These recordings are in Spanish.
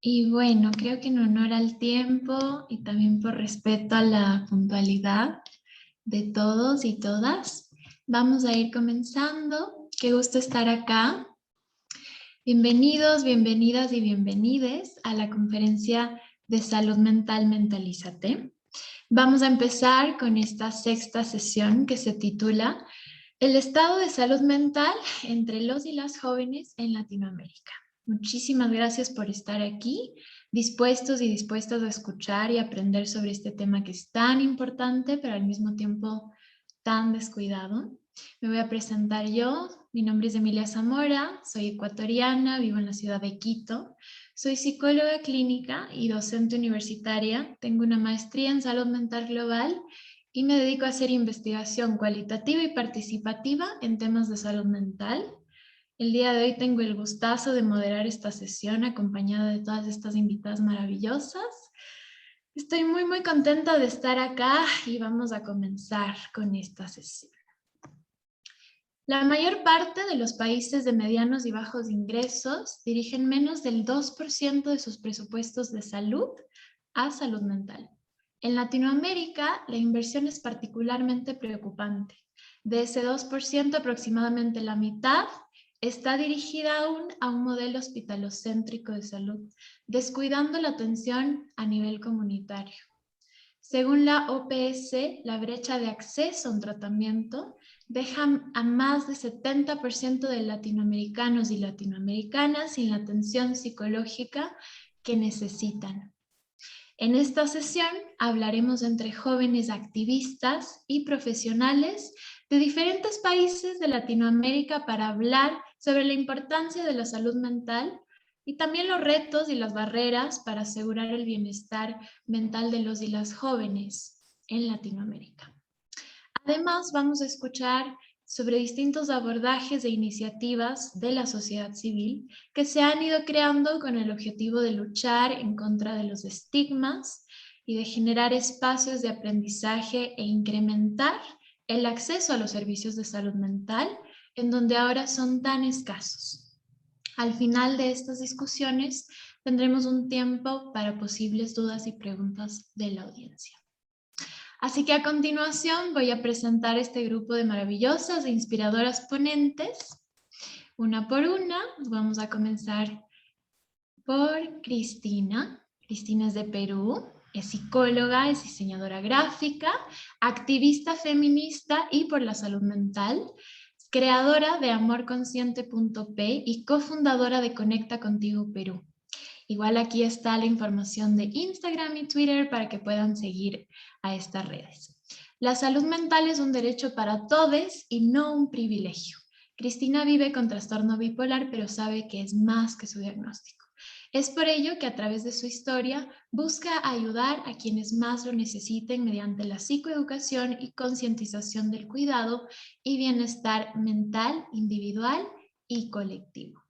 Y bueno, creo que en honor al tiempo y también por respeto a la puntualidad de todos y todas, vamos a ir comenzando. Qué gusto estar acá. Bienvenidos, bienvenidas y bienvenides a la conferencia de Salud Mental Mentalízate. Vamos a empezar con esta sexta sesión que se titula El estado de salud mental entre los y las jóvenes en Latinoamérica. Muchísimas gracias por estar aquí, dispuestos y dispuestas a escuchar y aprender sobre este tema que es tan importante, pero al mismo tiempo tan descuidado. Me voy a presentar yo. Mi nombre es Emilia Zamora, soy ecuatoriana, vivo en la ciudad de Quito. Soy psicóloga clínica y docente universitaria. Tengo una maestría en salud mental global y me dedico a hacer investigación cualitativa y participativa en temas de salud mental. El día de hoy tengo el gustazo de moderar esta sesión acompañada de todas estas invitadas maravillosas. Estoy muy contenta de estar acá y vamos a comenzar con esta sesión. La mayor parte de los países de medianos y bajos ingresos dirigen menos del 2% de sus presupuestos de salud a salud mental. En Latinoamérica, la inversión es particularmente preocupante. De ese 2%, aproximadamente la mitad está dirigida aún a un modelo hospitalocéntrico de salud, descuidando la atención a nivel comunitario. Según la OPS, la brecha de acceso a un tratamiento deja a más de 70% de latinoamericanos y latinoamericanas sin la atención psicológica que necesitan. En esta sesión hablaremos entre jóvenes activistas y profesionales de diferentes países de Latinoamérica para hablar sobre la importancia de la salud mental y también los retos y las barreras para asegurar el bienestar mental de los y las jóvenes en Latinoamérica. Además, vamos a escuchar sobre distintos abordajes e iniciativas de la sociedad civil que se han ido creando con el objetivo de luchar en contra de los estigmas y de generar espacios de aprendizaje e incrementar el acceso a los servicios de salud mental en donde ahora son tan escasos. Al final de estas discusiones tendremos un tiempo para posibles dudas y preguntas de la audiencia. Así que a continuación voy a presentar este grupo de maravillosas e inspiradoras ponentes. Una por una, vamos a comenzar por Cristina. Cristina es de Perú, es psicóloga, es diseñadora gráfica, activista feminista y por la salud mental, creadora de amorconsciente.p y cofundadora de Conecta Contigo Perú. Igual aquí está la información de Instagram y Twitter para que puedan seguir a estas redes. La salud mental es un derecho para todos y no un privilegio. Cristina vive con trastorno bipolar, pero sabe que es más que su diagnóstico. Es por ello que a través de su historia busca ayudar a quienes más lo necesiten mediante la psicoeducación y concientización del cuidado y bienestar mental, individual y colectivo.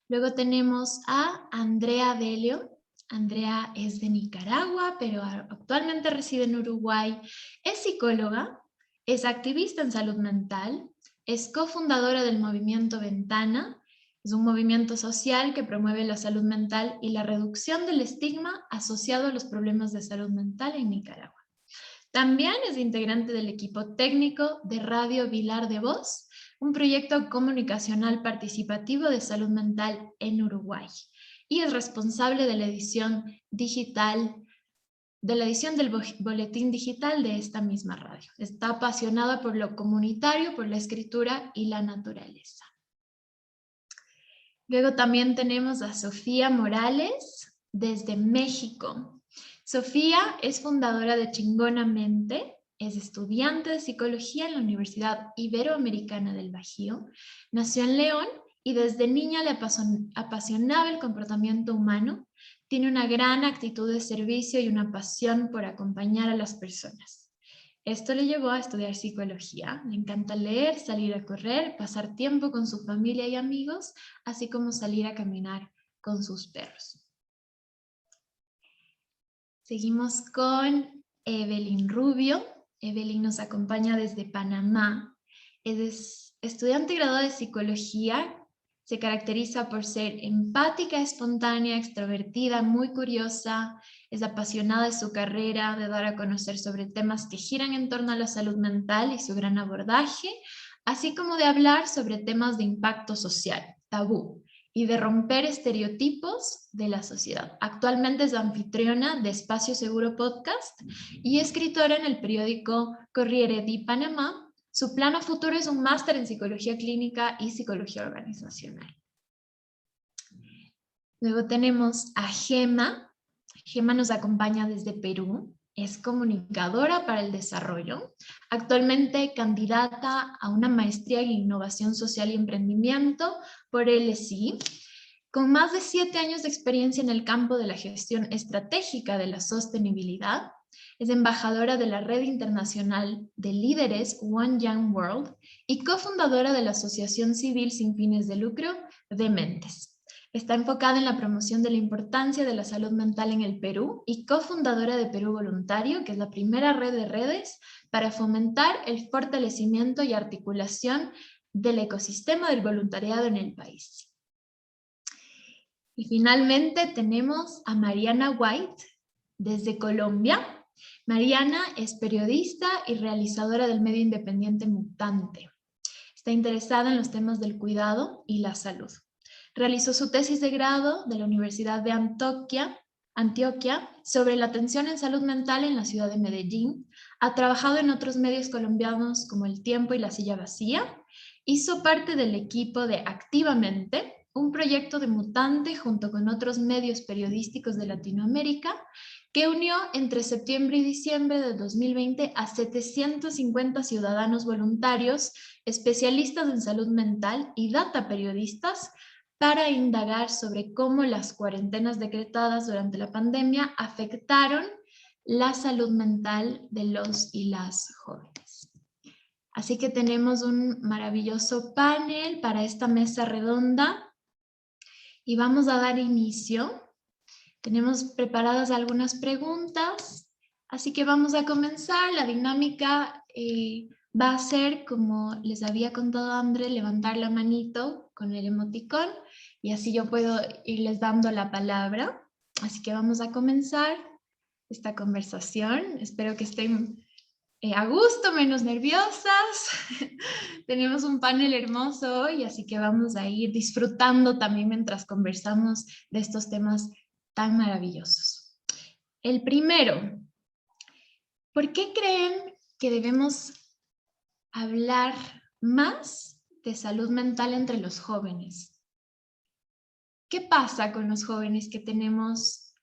Luego tenemos a Andrea Delio. Andrea es de Nicaragua, pero actualmente reside en Uruguay. Es psicóloga, es activista en salud mental, es cofundadora del movimiento Ventana. Es un movimiento social que promueve la salud mental y la reducción del estigma asociado a los problemas de salud mental en Nicaragua. También es integrante del equipo técnico de Radio Vilar de Voz, un proyecto comunicacional participativo de salud mental en Uruguay. Y es responsable de la edición digital, del boletín digital de esta misma radio. Está apasionada por lo comunitario, por la escritura y la naturaleza. Luego también tenemos a Sofía Morales desde México. Sofía es fundadora de Chingonamente, es estudiante de psicología en la Universidad Iberoamericana del Bajío, nació en León y desde niña le apasionaba el comportamiento humano, tiene una gran actitud de servicio y una pasión por acompañar a las personas. Esto le llevó a estudiar psicología, le encanta leer, salir a correr, pasar tiempo con su familia y amigos, así como salir a caminar con sus perros. Seguimos con Evelyn Rubio. Evelyn nos acompaña desde Panamá. Es estudiante graduada de psicología Se caracteriza por ser empática, espontánea, extrovertida, muy curiosa, es apasionada de su carrera, de dar a conocer sobre temas que giran en torno a la salud mental y su gran abordaje, así como de hablar sobre temas de impacto social, tabú, y de romper estereotipos de la sociedad. Actualmente es anfitriona de Espacio Seguro Podcast y escritora en el periódico Corriere di Panamá. Su plan a futuro es un máster en psicología clínica y psicología organizacional. Luego tenemos a Gema. Gema nos acompaña desde Perú. Es comunicadora para el desarrollo. Actualmente candidata a una maestría en innovación social y emprendimiento por LSI. Con más de 7 años de experiencia en el campo de la gestión estratégica de la sostenibilidad, es embajadora de la Red Internacional de Líderes One Young World y cofundadora de la Asociación Civil Sin Fines de Lucro de Mentes. Está enfocada en la promoción de la importancia de la salud mental en el Perú y cofundadora de Perú Voluntario, que es la primera red de redes para fomentar el fortalecimiento y articulación del ecosistema del voluntariado en el país. Y finalmente tenemos a Mariana White desde Colombia. Mariana es periodista y realizadora del medio independiente Mutante. Está interesada en los temas del cuidado y la salud. Realizó su tesis de grado de la Universidad de Antioquia sobre la atención en salud mental en la ciudad de Medellín. Ha trabajado en otros medios colombianos como El Tiempo y La Silla Vacía. Hizo parte del equipo de Activamente, un proyecto de Mutante junto con otros medios periodísticos de Latinoamérica que unió entre septiembre y diciembre de 2020 a 750 ciudadanos voluntarios, especialistas en salud mental y data periodistas para indagar sobre cómo las cuarentenas decretadas durante la pandemia afectaron la salud mental de los y las jóvenes. Así que tenemos un maravilloso panel para esta mesa redonda y vamos a dar inicio. Tenemos preparadas algunas preguntas, así que vamos a comenzar. La dinámica va a ser, como les había contado André, levantar la manito con el emoticón y así yo puedo irles dando la palabra. Así que vamos a comenzar esta conversación. Espero que estén a gusto, menos nerviosas. Tenemos un panel hermoso hoy, así que vamos a ir disfrutando también mientras conversamos de estos temas tan maravillosos. El primero, ¿por qué creen que debemos hablar más de salud mental entre los jóvenes? ¿Qué pasa con los jóvenes que tenemos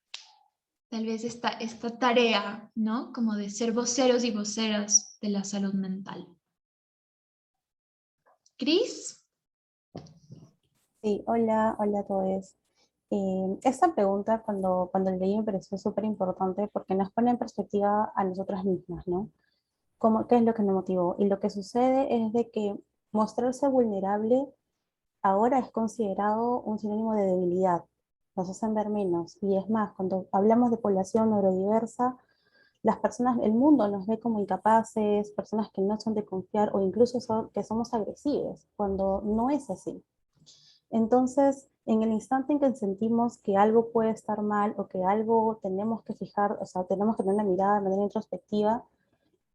tal vez esta tarea, ¿no? Como de ser voceros y voceras de la salud mental? ¿Cris? Sí, hola a todos. Esta pregunta cuando leí me pareció súper importante porque nos pone en perspectiva a nosotras mismas, ¿no? ¿Qué es lo que nos motivó? Y lo que sucede es de que mostrarse vulnerable ahora es considerado un sinónimo de debilidad. Nos hacen ver menos. Y es más, cuando hablamos de población neurodiversa, las personas, el mundo nos ve como incapaces, personas que no son de confiar o incluso que somos agresivos, cuando no es así. Entonces, en el instante en que sentimos que algo puede estar mal o que algo tenemos que fijar, o sea, tenemos que tener una mirada de manera introspectiva,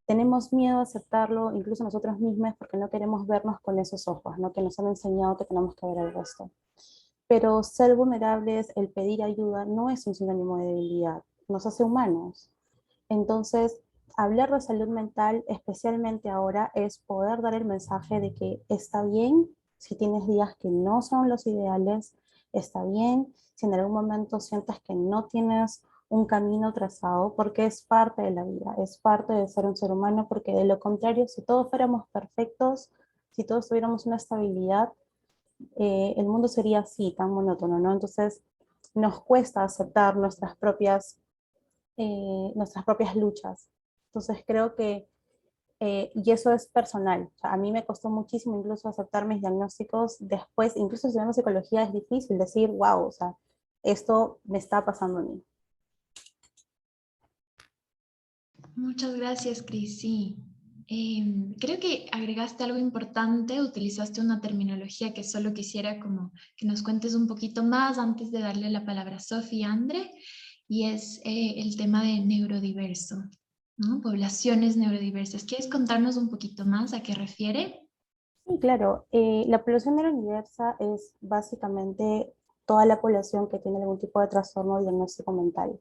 tenemos miedo a aceptarlo, incluso nosotros mismos, porque no queremos vernos con esos ojos, ¿no? Que nos han enseñado que tenemos que ver el resto. Pero ser vulnerables, el pedir ayuda, no es un sinónimo de debilidad, nos hace humanos. Entonces, hablar de salud mental, especialmente ahora, es poder dar el mensaje de que está bien si tienes días que no son los ideales, está bien si en algún momento sientes que no tienes un camino trazado, porque es parte de la vida, es parte de ser un ser humano, porque de lo contrario, si todos fuéramos perfectos, si todos tuviéramos una estabilidad, el mundo sería así, tan monótono, ¿no? Entonces, nos cuesta aceptar nuestras propias luchas. Entonces creo que, y eso es personal, o sea, a mí me costó muchísimo incluso aceptar mis diagnósticos después, incluso estudiando psicología es difícil decir, wow, o sea, esto me está pasando a mí. Muchas gracias, Cris. Sí, Creo que agregaste algo importante, utilizaste una terminología que solo quisiera como que nos cuentes un poquito más antes de darle la palabra a Sofía y Andre, y es el tema de neurodiverso, ¿no? Poblaciones neurodiversas. ¿Quieres contarnos un poquito más a qué refiere? Sí, claro. La población neurodiversa es básicamente toda la población que tiene algún tipo de trastorno diagnóstico mental.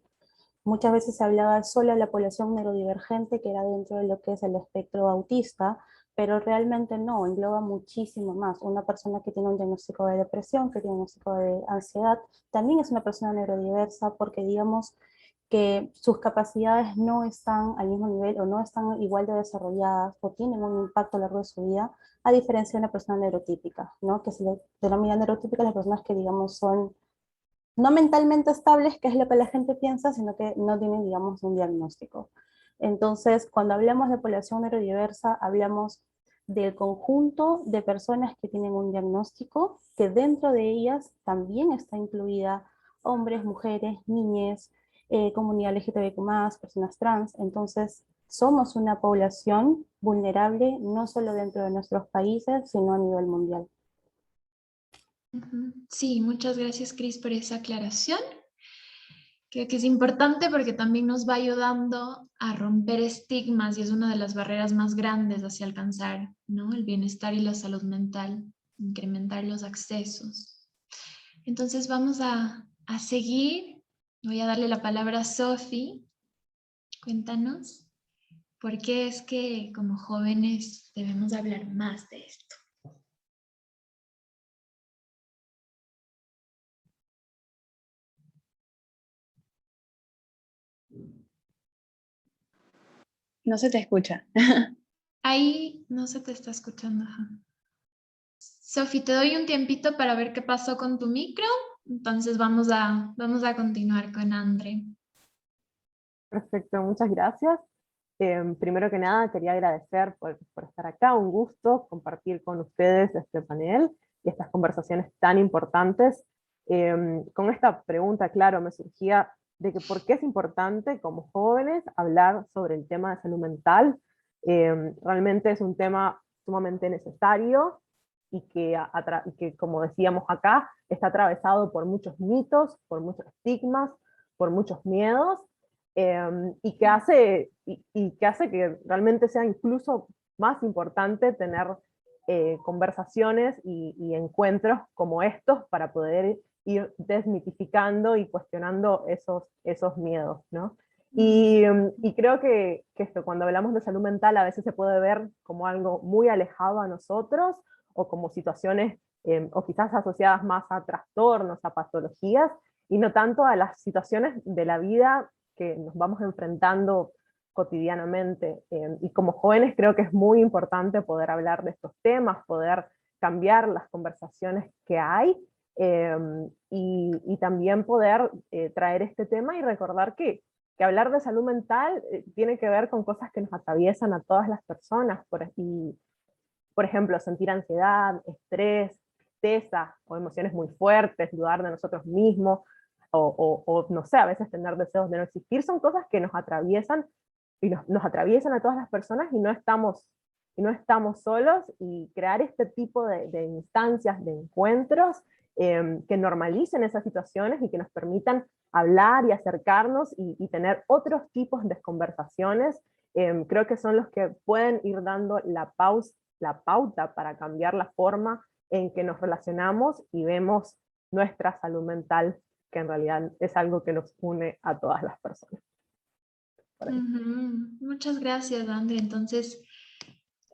Muchas veces se hablaba solo de la población neurodivergente, que era dentro de lo que es el espectro autista, pero realmente no, engloba muchísimo más. Una persona que tiene un diagnóstico de depresión, que tiene un diagnóstico de ansiedad, también es una persona neurodiversa porque digamos que sus capacidades no están al mismo nivel o no están igual de desarrolladas o tienen un impacto a lo largo de su vida, a diferencia de una persona neurotípica, ¿no? Que se le denomina neurotípica a las personas que, digamos, son no mentalmente estables, que es lo que la gente piensa, sino que no tienen, digamos, un diagnóstico. Entonces, cuando hablamos de población neurodiversa, hablamos del conjunto de personas que tienen un diagnóstico, que dentro de ellas también está incluida hombres, mujeres, niñas, comunidad LGTBQ+, personas trans. Entonces, somos una población vulnerable no solo dentro de nuestros países, sino a nivel mundial. Sí, muchas gracias, Cris, por esa aclaración. Creo que es importante porque también nos va ayudando a romper estigmas y es una de las barreras más grandes hacia alcanzar, ¿no? El bienestar y la salud mental, incrementar los accesos. Entonces vamos a seguir. Voy a darle la palabra a Sofi. Cuéntanos por qué es que como jóvenes debemos hablar más de esto. No se te escucha. Ahí no se te está escuchando. Ajá. Sofi, te doy un tiempito para ver qué pasó con tu micro. Entonces vamos a continuar con Andre. Perfecto, muchas gracias. Primero que nada, quería agradecer por estar acá, un gusto compartir con ustedes este panel y estas conversaciones tan importantes. Con esta pregunta, claro, me surgía de que por qué es importante como jóvenes hablar sobre el tema de salud mental. Realmente es un tema sumamente necesario y que, como decíamos acá, está atravesado por muchos mitos, por muchos estigmas, por muchos miedos, y que hace que realmente sea incluso más importante tener conversaciones y encuentros como estos para poder ir desmitificando y cuestionando esos miedos, ¿no? Y creo que esto, cuando hablamos de salud mental, a veces se puede ver como algo muy alejado a nosotros, o como situaciones, o quizás asociadas más a trastornos, a patologías, y no tanto a las situaciones de la vida que nos vamos enfrentando cotidianamente. Y como jóvenes creo que es muy importante poder hablar de estos temas, poder cambiar las conversaciones que hay, y también poder traer este tema y recordar que hablar de salud mental tiene que ver con cosas que nos atraviesan a todas las personas, por ejemplo, sentir ansiedad, estrés, tristeza o emociones muy fuertes, dudar de nosotros mismos, o no sé, a veces tener deseos de no existir, son cosas que nos atraviesan y nos atraviesan a todas las personas y no estamos solos, y crear este tipo de instancias, de encuentros, que normalicen esas situaciones y que nos permitan hablar y acercarnos y tener otros tipos de conversaciones, creo que son los que pueden ir dando la pauta para cambiar la forma en que nos relacionamos y vemos nuestra salud mental, que en realidad es algo que nos une a todas las personas. Muchas gracias, Andre. Entonces,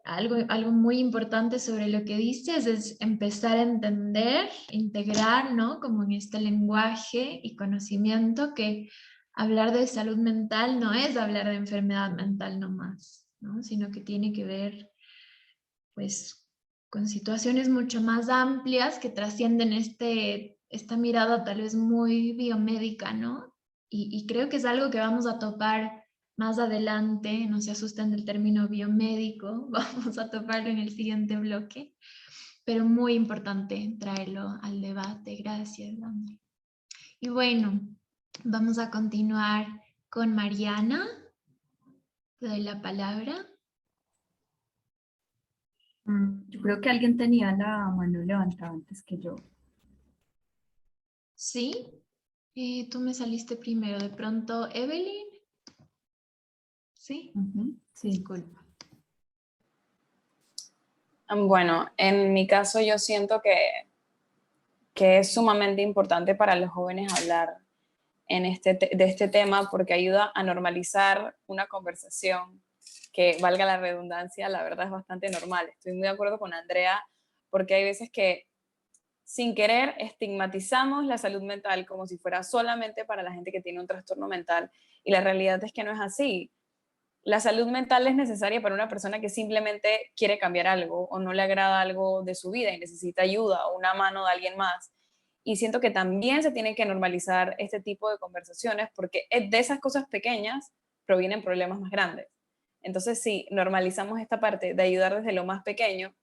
algo muy importante sobre lo que dices es empezar a entender, integrar, ¿no? Como en este lenguaje y conocimiento que hablar de salud mental no es hablar de enfermedad mental nomás, ¿no? Sino que tiene que ver, pues, con situaciones mucho más amplias que trascienden esta mirada tal vez muy biomédica, ¿no? Y creo que es algo que vamos a topar más adelante, no se asusten del término biomédico, vamos a toparlo en el siguiente bloque, pero muy importante traerlo al debate. Gracias, André. Y bueno, vamos a continuar con Mariana. Te doy la palabra. Yo creo que alguien tenía la mano levantada antes que yo. ¿Sí? Tú me saliste primero. De pronto, Evelyn. ¿Sí? Sí. Disculpa. Bueno, en mi caso yo siento que es sumamente importante para los jóvenes hablar de este tema porque ayuda a normalizar una conversación que, valga la redundancia, la verdad es bastante normal. Estoy muy de acuerdo con Andrea porque hay veces que sin querer estigmatizamos la salud mental como si fuera solamente para la gente que tiene un trastorno mental y la realidad es que no es así. La salud mental es necesaria para una persona que simplemente quiere cambiar algo o no le agrada algo de su vida y necesita ayuda o una mano de alguien más. Y siento que también se tienen que normalizar este tipo de conversaciones porque de esas cosas pequeñas provienen problemas más grandes. Entonces, si normalizamos esta parte de ayudar desde lo más pequeño,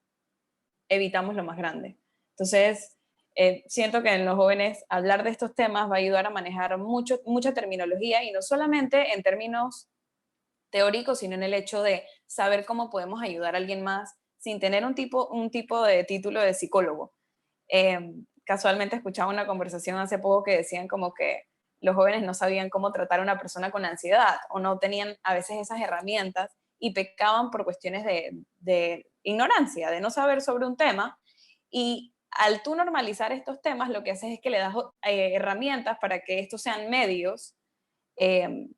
evitamos lo más grande. Entonces, siento que en los jóvenes hablar de estos temas va a ayudar a manejar mucha terminología y no solamente en términos teórico, sino en el hecho de saber cómo podemos ayudar a alguien más sin tener un tipo de título de psicólogo. Casualmente escuchaba una conversación hace poco que decían como que los jóvenes no sabían cómo tratar a una persona con ansiedad o no tenían a veces esas herramientas y pecaban por cuestiones de ignorancia, de no saber sobre un tema. Y al tú normalizar estos temas, lo que haces es que le das herramientas para que estos sean medios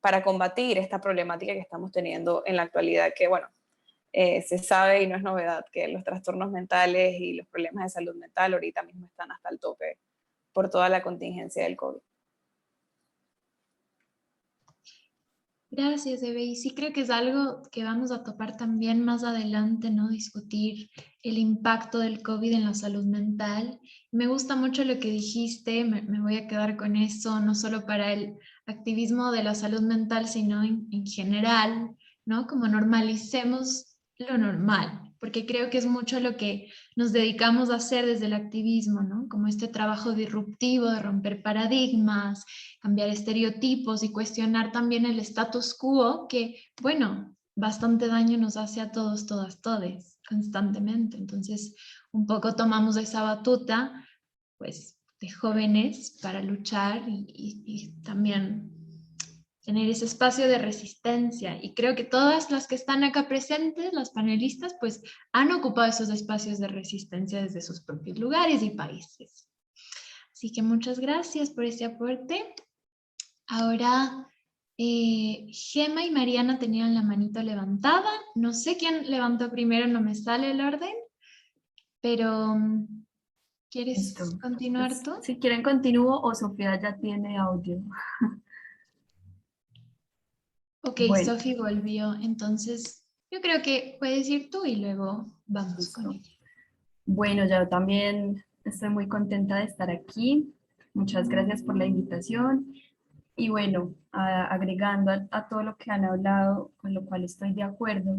para combatir esta problemática que estamos teniendo en la actualidad, que bueno, se sabe y no es novedad que los trastornos mentales y los problemas de salud mental ahorita mismo están hasta el tope por toda la contingencia del COVID. Gracias, Eve. Y sí creo que es algo que vamos a topar también más adelante, ¿no? Discutir el impacto del COVID en la salud mental. Me gusta mucho lo que dijiste, me voy a quedar con eso, no solo para el activismo de la salud mental, sino en general, ¿no? Como normalicemos lo normal, porque creo que es mucho lo que nos dedicamos a hacer desde el activismo, ¿no? Como este trabajo disruptivo de romper paradigmas, cambiar estereotipos y cuestionar también el status quo que, bueno, bastante daño nos hace a todos, todas, todes, constantemente. Entonces, un poco tomamos esa batuta, pues, de jóvenes para luchar y también tener ese espacio de resistencia. Y creo que todas las que están acá presentes, las panelistas, pues han ocupado esos espacios de resistencia desde sus propios lugares y países. Así que muchas gracias por ese aporte. Ahora, Gema y Mariana tenían la manito levantada. No sé quién levantó primero, no me sale el orden, pero ¿quieres Listo. continuar Pues, tú? si quieren continúo o Sofía ya tiene audio. Ok, Bueno, Sofi volvió, entonces yo creo que puedes ir tú y luego vamos con listo. ella. Bueno, yo también estoy muy contenta de estar aquí. Muchas gracias por la invitación. Y bueno, agregando a todo lo que han hablado, con lo cual estoy de acuerdo,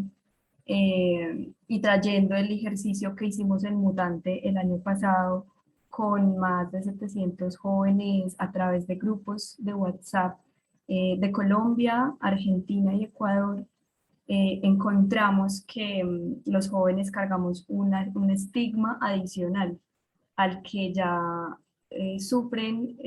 y trayendo el ejercicio que hicimos en Mutante el año pasado con más de 700 jóvenes a través de grupos de WhatsApp de Colombia, Argentina y Ecuador, encontramos que los jóvenes cargamos un estigma adicional al que ya sufren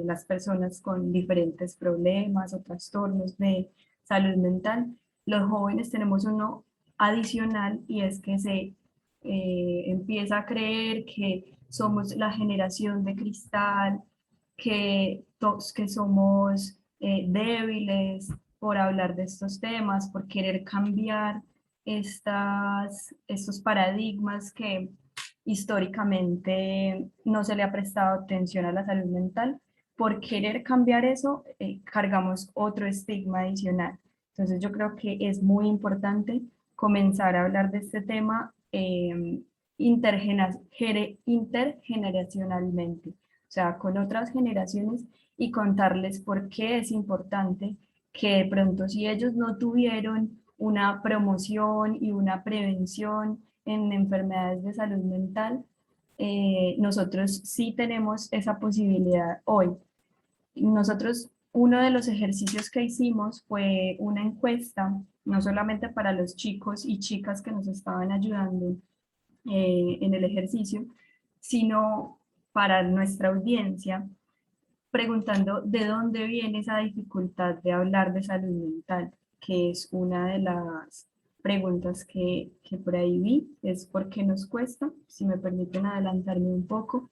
las personas con diferentes problemas o trastornos de salud mental. Los jóvenes tenemos uno adicional y es que se empieza a creer que somos la generación de cristal, que somos débiles por hablar de estos temas, por querer cambiar estos paradigmas que históricamente no se le ha prestado atención a la salud mental. Por querer cambiar eso, cargamos otro estigma adicional. Entonces yo creo que es muy importante comenzar a hablar de este tema intergeneracionalmente, o sea, con otras generaciones y contarles por qué es importante que de pronto si ellos no tuvieron una promoción y una prevención en enfermedades de salud mental, nosotros sí tenemos esa posibilidad hoy. Nosotros, uno de los ejercicios que hicimos fue una encuesta, no solamente para los chicos y chicas que nos estaban ayudando en el ejercicio, sino para nuestra audiencia, preguntando de dónde viene esa dificultad de hablar de salud mental, que es una de las preguntas que por ahí vi, es por qué nos cuesta, si me permiten adelantarme un poco.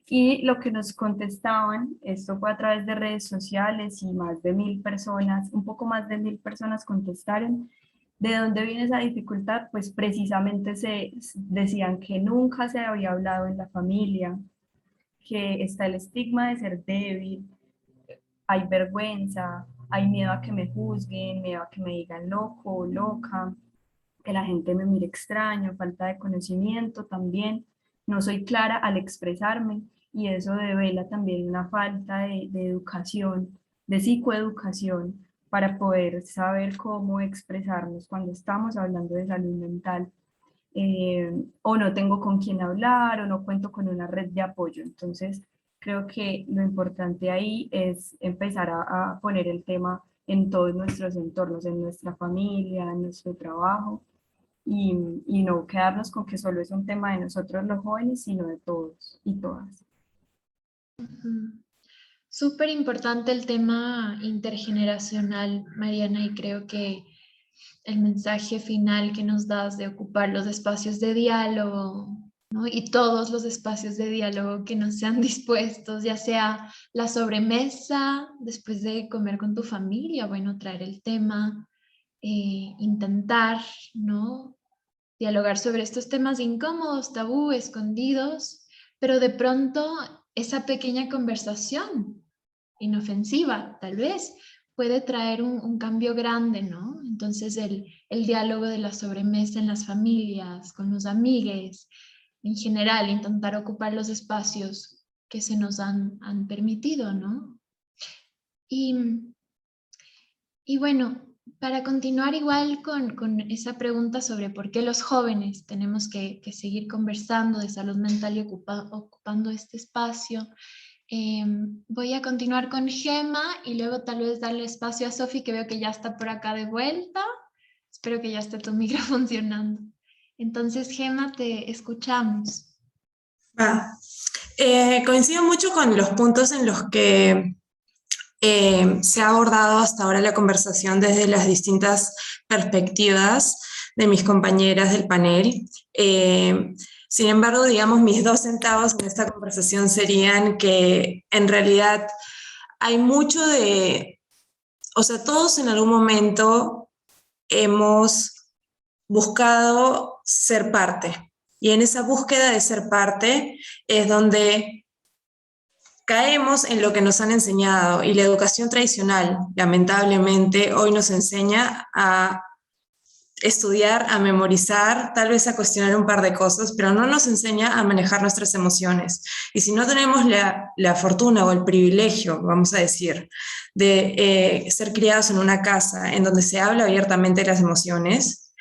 Y lo que nos contestaban, esto fue a través de redes sociales y más de 1000 personas, un poco más de 1000 personas contestaron. ¿De dónde viene esa dificultad? Pues precisamente se decían que nunca se había hablado en la familia, que está el estigma de ser débil, hay vergüenza, hay miedo a que me juzguen, miedo a que me digan loco o loca, que la gente me mire extraño, falta de conocimiento también, no soy clara al expresarme y eso devela también una falta de educación, de psicoeducación para poder saber cómo expresarnos cuando estamos hablando de salud mental. O no tengo con quién hablar o no cuento con una red de apoyo. Entonces, creo que lo importante ahí es empezar a poner el tema en todos nuestros entornos, en nuestra familia, en nuestro trabajo, y no quedarnos con que solo es un tema de nosotros los jóvenes, sino de todos y todas. Súper importante el tema intergeneracional, Mariana, y creo que el mensaje final que nos das de ocupar los espacios de diálogo, ¿no? Y todos los espacios de diálogo que nos sean dispuestos, ya sea la sobremesa después de comer con tu familia, bueno, traer el tema, intentar, ¿no? Dialogar sobre estos temas incómodos, tabú, escondidos, pero de pronto esa pequeña conversación inofensiva, tal vez, puede traer un cambio grande, ¿no? Entonces el diálogo de la sobremesa en las familias, con los amigues, en general, intentar ocupar los espacios que se nos han permitido, ¿no? Y bueno, para continuar igual con esa pregunta sobre por qué los jóvenes tenemos que seguir conversando de salud mental y ocupando este espacio, voy a continuar con Gema y luego tal vez darle espacio a Sofi, que veo que ya está por acá de vuelta. Espero que ya esté tu micro funcionando. Entonces, Gema, te escuchamos. Coincido mucho con los puntos en los que se ha abordado hasta ahora la conversación desde las distintas perspectivas de mis compañeras del panel. Sin embargo, digamos, mis 2 centavos en esta conversación serían que en realidad hay mucho o sea, todos en algún momento hemos buscado ser parte. Y en esa búsqueda de ser parte es donde caemos en lo que nos han enseñado, y la educación tradicional, lamentablemente, hoy nos enseña a estudiar, a memorizar, tal vez a cuestionar un par de cosas, pero no nos enseña a manejar nuestras emociones. Y si no tenemos la fortuna o el privilegio, vamos a decir, de ser criados en una casa en donde se habla abiertamente de las emociones,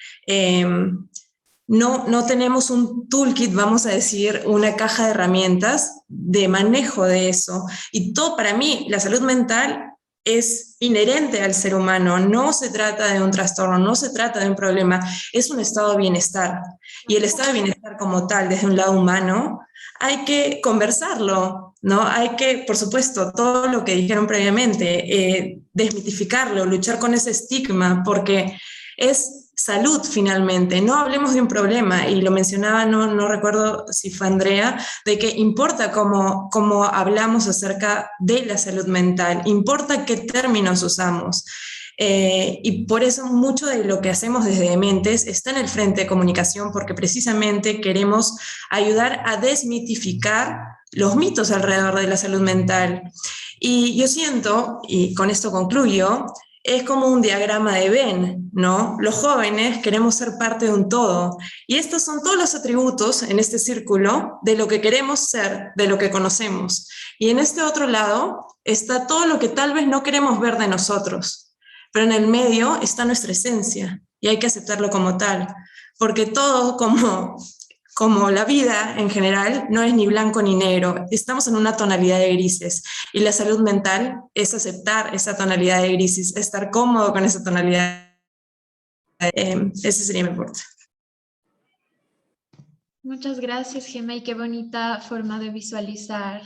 no tenemos un toolkit, vamos a decir, una caja de herramientas de manejo de eso. Y todo, para mí, la salud mental es inherente al ser humano, no se trata de un trastorno, no se trata de un problema, es un estado de bienestar. Y el estado de bienestar como tal, desde un lado humano, hay que conversarlo, ¿no? Hay que, por supuesto, todo lo que dijeron previamente, desmitificarlo, luchar con ese estigma, porque es salud finalmente. No hablemos de un problema, y lo mencionaba, no recuerdo si fue Andrea, de que importa cómo hablamos acerca de la salud mental, importa qué términos usamos. Y por eso mucho de lo que hacemos desde Dementes está en el frente de comunicación, porque precisamente queremos ayudar a desmitificar los mitos alrededor de la salud mental. Y yo siento, y con esto concluyo, es como un diagrama de Venn, ¿no? Los jóvenes queremos ser parte de un todo, y estos son todos los atributos en este círculo de lo que queremos ser, de lo que conocemos. Y en este otro lado está todo lo que tal vez no queremos ver de nosotros, pero en el medio está nuestra esencia, y hay que aceptarlo como tal, porque todo, como la vida en general, no es ni blanco ni negro, estamos en una tonalidad de grises, y la salud mental es aceptar esa tonalidad de grises, estar cómodo con esa tonalidad. Ese sería mi aporte. Muchas gracias, Gemma, y qué bonita forma de visualizar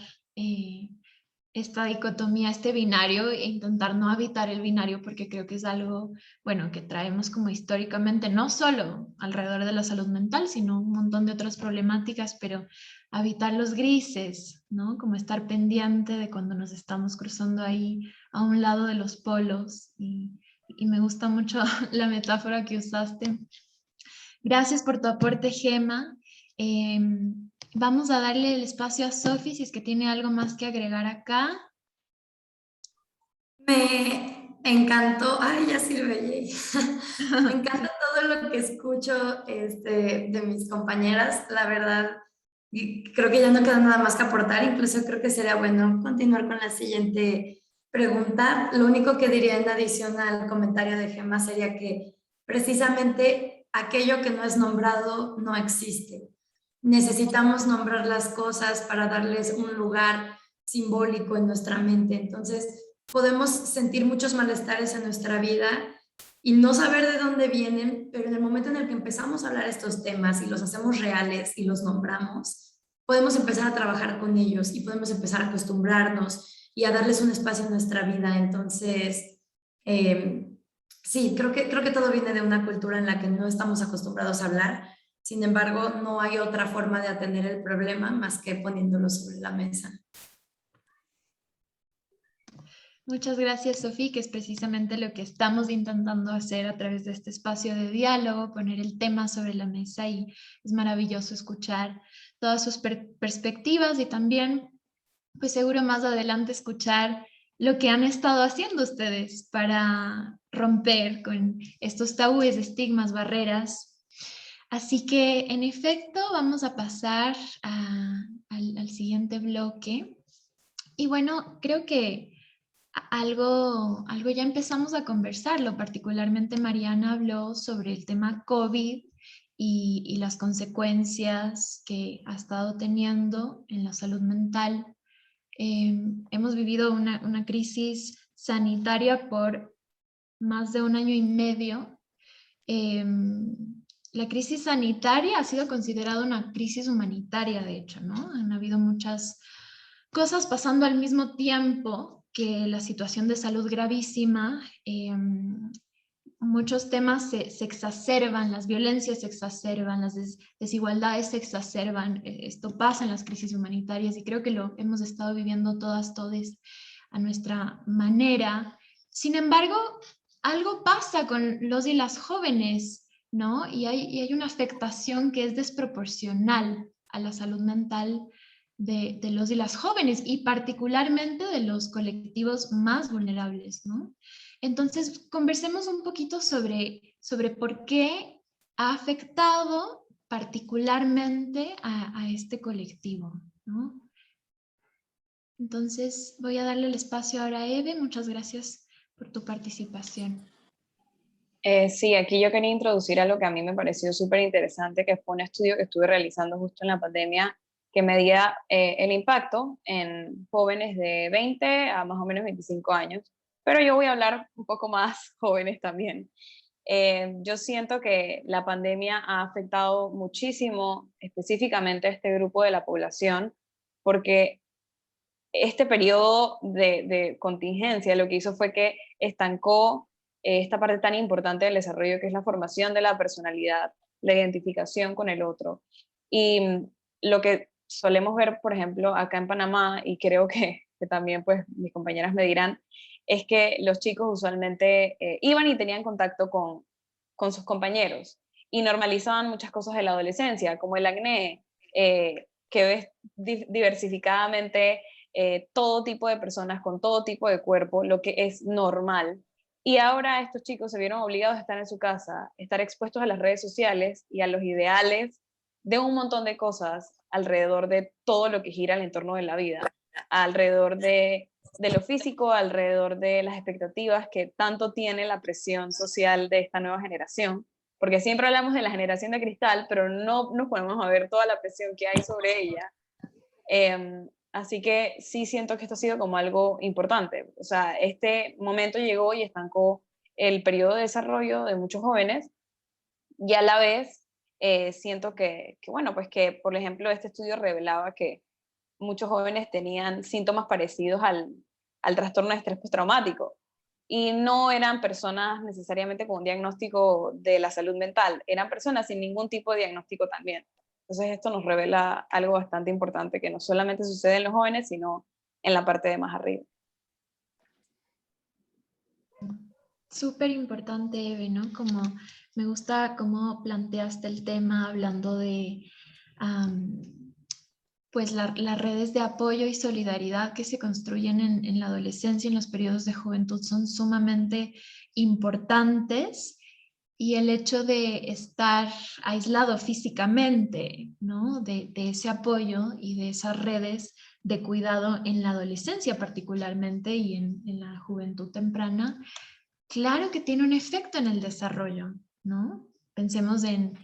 esta dicotomía, este binario, e intentar no habitar el binario, porque creo que es algo, bueno, que traemos como históricamente, no solo alrededor de la salud mental, sino un montón de otras problemáticas, pero habitar los grises, ¿no? Como estar pendiente de cuando nos estamos cruzando ahí a un lado de los polos, y me gusta mucho la metáfora que usaste. Gracias por tu aporte, Gemma. Vamos a darle el espacio a Sofi si es que tiene algo más que agregar acá. Me encantó, ay, ya sirve, yay. Me encanta todo lo que escucho de mis compañeras, la verdad, y creo que ya no queda nada más que aportar, incluso creo que sería bueno continuar con la siguiente pregunta. Lo único que diría en adición al comentario de Gemma sería que precisamente aquello que no es nombrado no existe. Necesitamos nombrar las cosas para darles un lugar simbólico en nuestra mente. Entonces, podemos sentir muchos malestares en nuestra vida y no saber de dónde vienen, pero en el momento en el que empezamos a hablar estos temas y los hacemos reales y los nombramos, podemos empezar a trabajar con ellos y podemos empezar a acostumbrarnos y a darles un espacio en nuestra vida. Entonces, sí, creo que todo viene de una cultura en la que no estamos acostumbrados a hablar. Sin embargo, no hay otra forma de atender el problema más que poniéndolo sobre la mesa. Muchas gracias, Sofía, que es precisamente lo que estamos intentando hacer a través de este espacio de diálogo, poner el tema sobre la mesa, y es maravilloso escuchar todas sus perspectivas y también, pues seguro más adelante escuchar lo que han estado haciendo ustedes para romper con estos tabúes, estigmas, barreras. Así que, en efecto, vamos a pasar al siguiente bloque. Y bueno, creo que algo ya empezamos a conversarlo, particularmente Mariana habló sobre el tema COVID y las consecuencias que ha estado teniendo en la salud mental. Hemos vivido una crisis sanitaria por más de 1 año y medio. La crisis sanitaria ha sido considerada una crisis humanitaria, de hecho, ¿no? Han habido muchas cosas pasando al mismo tiempo que la situación de salud gravísima. Muchos temas se exacerban, las violencias se exacerban, las desigualdades se exacerban. Esto pasa en las crisis humanitarias y creo que lo hemos estado viviendo todas a nuestra manera. Sin embargo, algo pasa con los y las jóvenes, ¿no? Y hay una afectación que es desproporcional a la salud mental de los y las jóvenes, y particularmente de los colectivos más vulnerables, ¿no? Entonces, conversemos un poquito sobre por qué ha afectado particularmente a este colectivo, ¿no? Entonces, voy a darle el espacio ahora a Eve. Muchas gracias por tu participación. Sí, aquí yo quería introducir algo que a mí me pareció súper interesante, que fue un estudio que estuve realizando justo en la pandemia, que medía el impacto en jóvenes de 20 a más o menos 25 años, pero yo voy a hablar un poco más jóvenes también. Yo siento que la pandemia ha afectado muchísimo específicamente a este grupo de la población, porque este periodo de contingencia lo que hizo fue que estancó esta parte tan importante del desarrollo, que es la formación de la personalidad, la identificación con el otro. Y lo que solemos ver, por ejemplo, acá en Panamá, y creo que también pues mis compañeras me dirán, es que los chicos usualmente iban y tenían contacto con sus compañeros y normalizaban muchas cosas de la adolescencia, como el acné, que ves diversificadamente todo tipo de personas con todo tipo de cuerpo, lo que es normal. Y ahora estos chicos se vieron obligados a estar en su casa, estar expuestos a las redes sociales y a los ideales de un montón de cosas alrededor de todo lo que gira al entorno de la vida, alrededor de lo físico, alrededor de las expectativas que tanto tiene la presión social de esta nueva generación, porque siempre hablamos de la generación de cristal, pero no nos ponemos a ver toda la presión que hay sobre ella. Así que sí siento que esto ha sido como algo importante. O sea, este momento llegó y estancó el periodo de desarrollo de muchos jóvenes, y a la vez siento bueno, pues que, por ejemplo, este estudio revelaba que muchos jóvenes tenían síntomas parecidos al trastorno de estrés postraumático. Y no eran personas necesariamente con un diagnóstico de la salud mental, eran personas sin ningún tipo de diagnóstico también. Entonces esto nos revela algo bastante importante que no solamente sucede en los jóvenes, sino en la parte de más arriba. Súper importante, Eve, ¿no? Como me gusta cómo planteaste el tema hablando de pues las redes de apoyo y solidaridad que se construyen en la adolescencia y en los periodos de juventud son sumamente importantes, y el hecho de estar aislado físicamente, ¿no? De ese apoyo y de esas redes de cuidado en la adolescencia particularmente y en la juventud temprana, claro que tiene un efecto en el desarrollo, ¿no? Pensemos en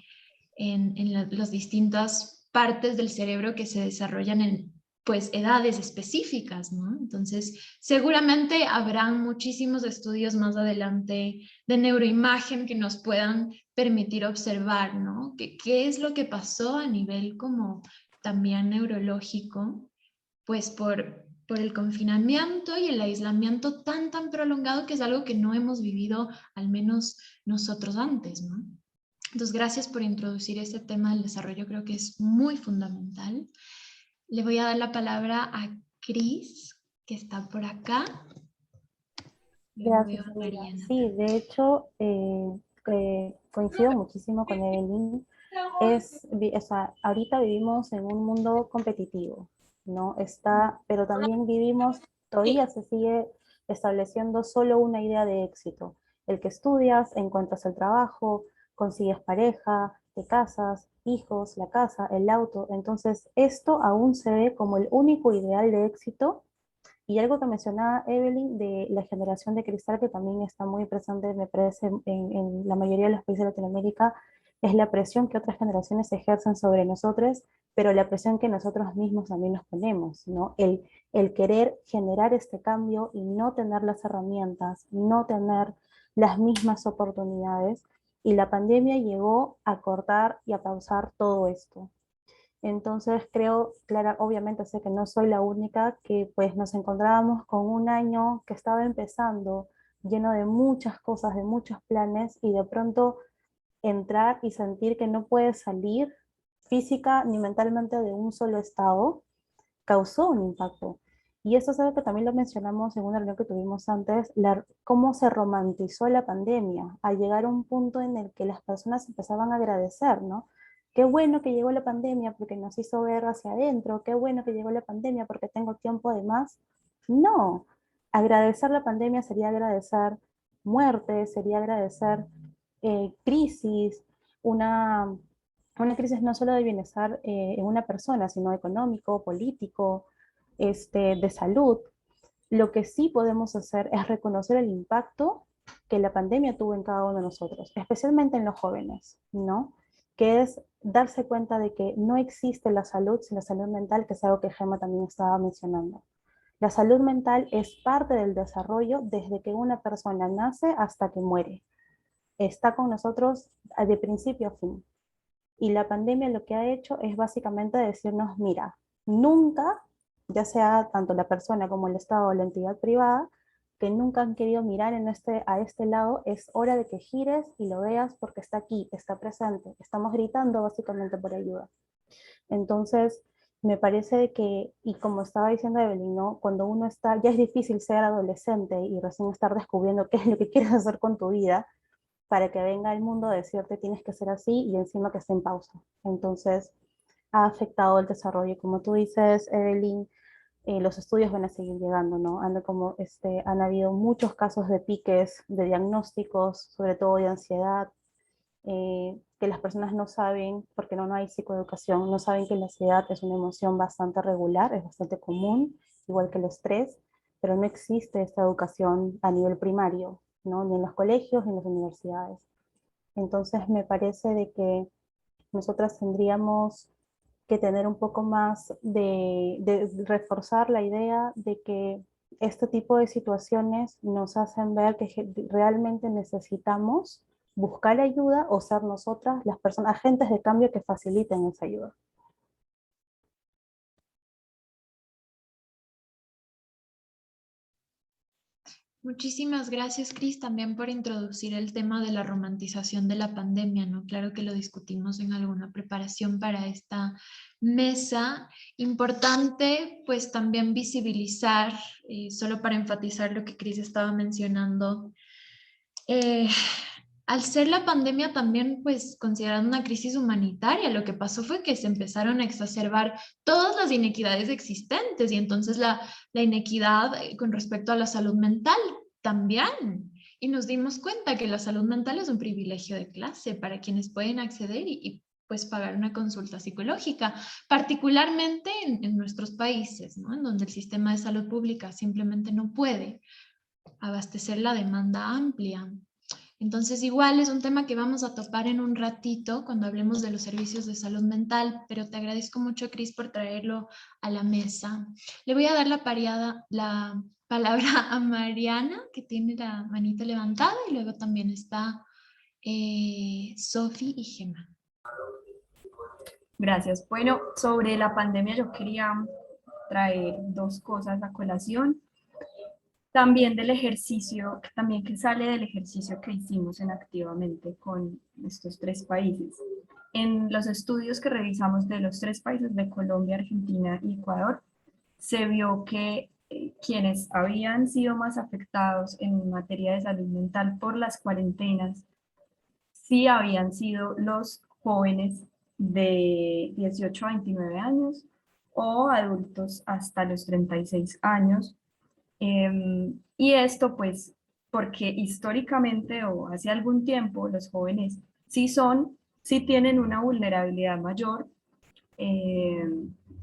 las distintas partes del cerebro que se desarrollan en pues edades específicas, ¿no? Entonces, seguramente habrán muchísimos estudios más adelante de neuroimagen que nos puedan permitir observar, ¿no? ¿Qué es lo que pasó a nivel como también neurológico? Pues por el confinamiento y el aislamiento tan prolongado, que es algo que no hemos vivido, al menos nosotros antes, ¿no? Entonces, gracias por introducir este tema del desarrollo, creo que es muy fundamental. Le voy a dar la palabra a Cris, que está por acá. Luego veo Gracias, a amiga. Mariana. Sí, de hecho, coincido muchísimo con Evelyn. O sea, ahorita vivimos en un mundo competitivo, ¿no? Pero también todavía se sigue estableciendo solo una idea de éxito. El que estudias, encuentras el trabajo, consigues pareja, te casas, hijos, la casa, el auto. Entonces, esto aún se ve como el único ideal de éxito. Y algo que mencionaba Evelyn de la generación de cristal, que también está muy presente, me parece, en la mayoría de los países de Latinoamérica, es la presión que otras generaciones ejercen sobre nosotros, pero la presión que nosotros mismos también nos ponemos, ¿no? El querer generar este cambio y no tener las herramientas, no tener las mismas oportunidades, y la pandemia llegó a cortar y a pausar todo esto. Entonces creo, Clara, obviamente sé que no soy la única, que pues nos encontrábamos con un año que estaba empezando, lleno de muchas cosas, de muchos planes, y de pronto entrar y sentir que no puedes salir física ni mentalmente de un solo estado, causó un impacto. Y eso es algo que también lo mencionamos en una reunión que tuvimos antes, cómo se romantizó la pandemia, al llegar a un punto en el que las personas empezaban a agradecer, ¿no? Qué bueno que llegó la pandemia porque nos hizo ver hacia adentro, qué bueno que llegó la pandemia porque tengo tiempo de más. No, agradecer la pandemia sería agradecer muerte, sería agradecer crisis, una, una crisis no solo de bienestar en una persona, sino económico, político, de salud. Lo que sí podemos hacer es reconocer el impacto que la pandemia tuvo en cada uno de nosotros, especialmente en los jóvenes, ¿no? Que es darse cuenta de que no existe la salud sin la salud mental, que es algo que Gemma también estaba mencionando. La salud mental es parte del desarrollo desde que una persona nace hasta que muere. Está con nosotros de principio a fin. Y la pandemia lo que ha hecho es básicamente decirnos, mira, nunca, ya sea tanto la persona como el Estado o la entidad privada, que nunca han querido mirar a este lado, es hora de que gires y lo veas porque está aquí, está presente. Estamos gritando básicamente por ayuda. Entonces, me parece que, y como estaba diciendo Evelyn, ¿no? Cuando uno ya es difícil ser adolescente y recién estar descubriendo qué es lo que quieres hacer con tu vida, para que venga el mundo a decirte tienes que ser así y encima que esté en pausa. Entonces, ha afectado el desarrollo. Como tú dices, Evelyn, los estudios van a seguir llegando, ¿no? Han habido muchos casos de piques, de diagnósticos, sobre todo de ansiedad, que las personas no saben, porque no hay psicoeducación, no saben que la ansiedad es una emoción bastante regular, es bastante común, igual que el estrés, pero no existe esta educación a nivel primario, ¿no? Ni en los colegios ni en las universidades. Entonces me parece de que nosotras tendríamos que tener un poco más de reforzar la idea de que este tipo de situaciones nos hacen ver que realmente necesitamos buscar ayuda o ser nosotras las personas, agentes de cambio que faciliten esa ayuda. Muchísimas gracias, Cris, también por introducir el tema de la romantización de la pandemia, ¿no? Claro que lo discutimos en alguna preparación para esta mesa. Importante, pues, también visibilizar, solo para enfatizar lo que Cris estaba mencionando, al ser la pandemia también, pues, considerando una crisis humanitaria, lo que pasó fue que se empezaron a exacerbar todas las inequidades existentes y entonces la inequidad con respecto a la salud mental también. Y nos dimos cuenta que la salud mental es un privilegio de clase para quienes pueden acceder y pues pagar una consulta psicológica, particularmente en nuestros países, ¿no? En donde el sistema de salud pública simplemente no puede abastecer la demanda amplia. Entonces, igual es un tema que vamos a topar en un ratito cuando hablemos de los servicios de salud mental, pero te agradezco mucho, Cris, por traerlo a la mesa. Le voy a dar la palabra a Mariana, que tiene la manita levantada, y luego también está Sofi y Gemma. Gracias. Bueno, sobre la pandemia yo quería traer dos cosas a colación. También del ejercicio, también que sale del ejercicio que hicimos en Activamente con estos tres países. En los estudios que revisamos de los tres países de Colombia, Argentina y Ecuador, se vio que quienes habían sido más afectados en materia de salud mental por las cuarentenas, sí habían sido los jóvenes de 18 a 29 años o adultos hasta los 36 años. Y esto pues porque históricamente o hace algún tiempo los jóvenes sí tienen una vulnerabilidad mayor,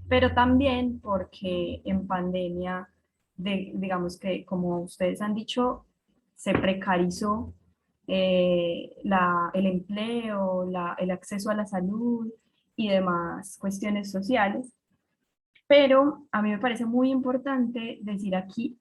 pero también porque en pandemia, digamos que como ustedes han dicho, se precarizó el empleo, el acceso a la salud y demás cuestiones sociales. Pero a mí me parece muy importante decir aquí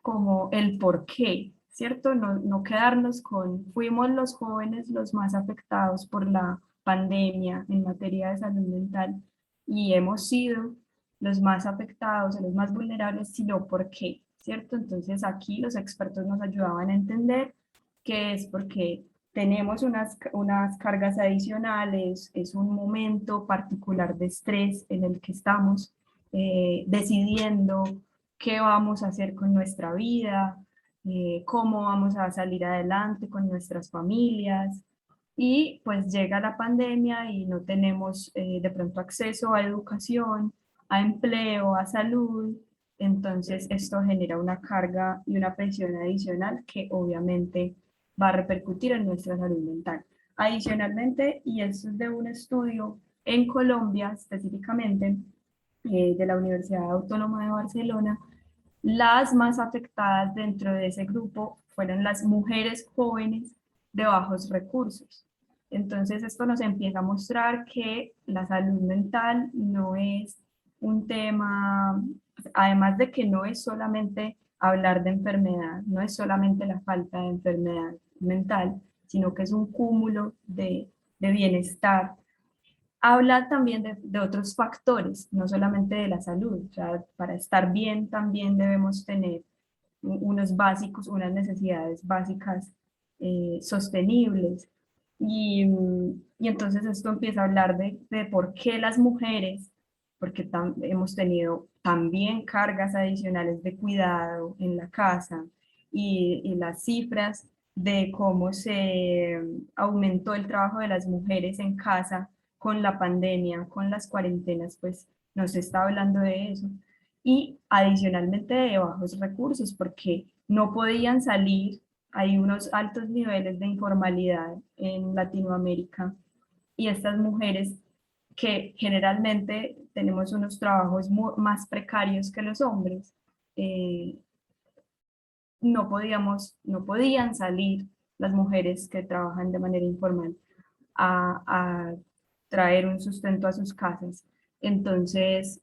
como el por qué, ¿cierto? No quedarnos con, fuimos los jóvenes los más afectados por la pandemia en materia de salud mental y hemos sido los más afectados, los más vulnerables, sino por qué, ¿cierto? Entonces aquí los expertos nos ayudaban a entender que es porque tenemos unas cargas adicionales, es un momento particular de estrés en el que estamos decidiendo qué vamos a hacer con nuestra vida, cómo vamos a salir adelante con nuestras familias. Y pues llega la pandemia y no tenemos de pronto acceso a educación, a empleo, a salud. Entonces esto genera una carga y una presión adicional que obviamente va a repercutir en nuestra salud mental. Adicionalmente, y esto es de un estudio en Colombia específicamente, de la Universidad Autónoma de Barcelona, las más afectadas dentro de ese grupo fueron las mujeres jóvenes de bajos recursos. Entonces esto nos empieza a mostrar que la salud mental no es un tema, además de que no es solamente hablar de enfermedad, no es solamente la falta de enfermedad mental, sino que es un cúmulo de bienestar. Habla también de otros factores, no solamente de la salud. O sea, para estar bien también debemos tener unos básicos, unas necesidades básicas sostenibles. Y entonces esto empieza a hablar de por qué las mujeres, porque hemos tenido también cargas adicionales de cuidado en la casa y las cifras de cómo se aumentó el trabajo de las mujeres en casa con la pandemia, con las cuarentenas, pues nos está hablando de eso. Y adicionalmente de bajos recursos, porque no podían salir, hay unos altos niveles de informalidad en Latinoamérica y estas mujeres que generalmente tenemos unos trabajos más precarios que los hombres, no podían salir las mujeres que trabajan de manera informal a traer un sustento a sus casas. Entonces,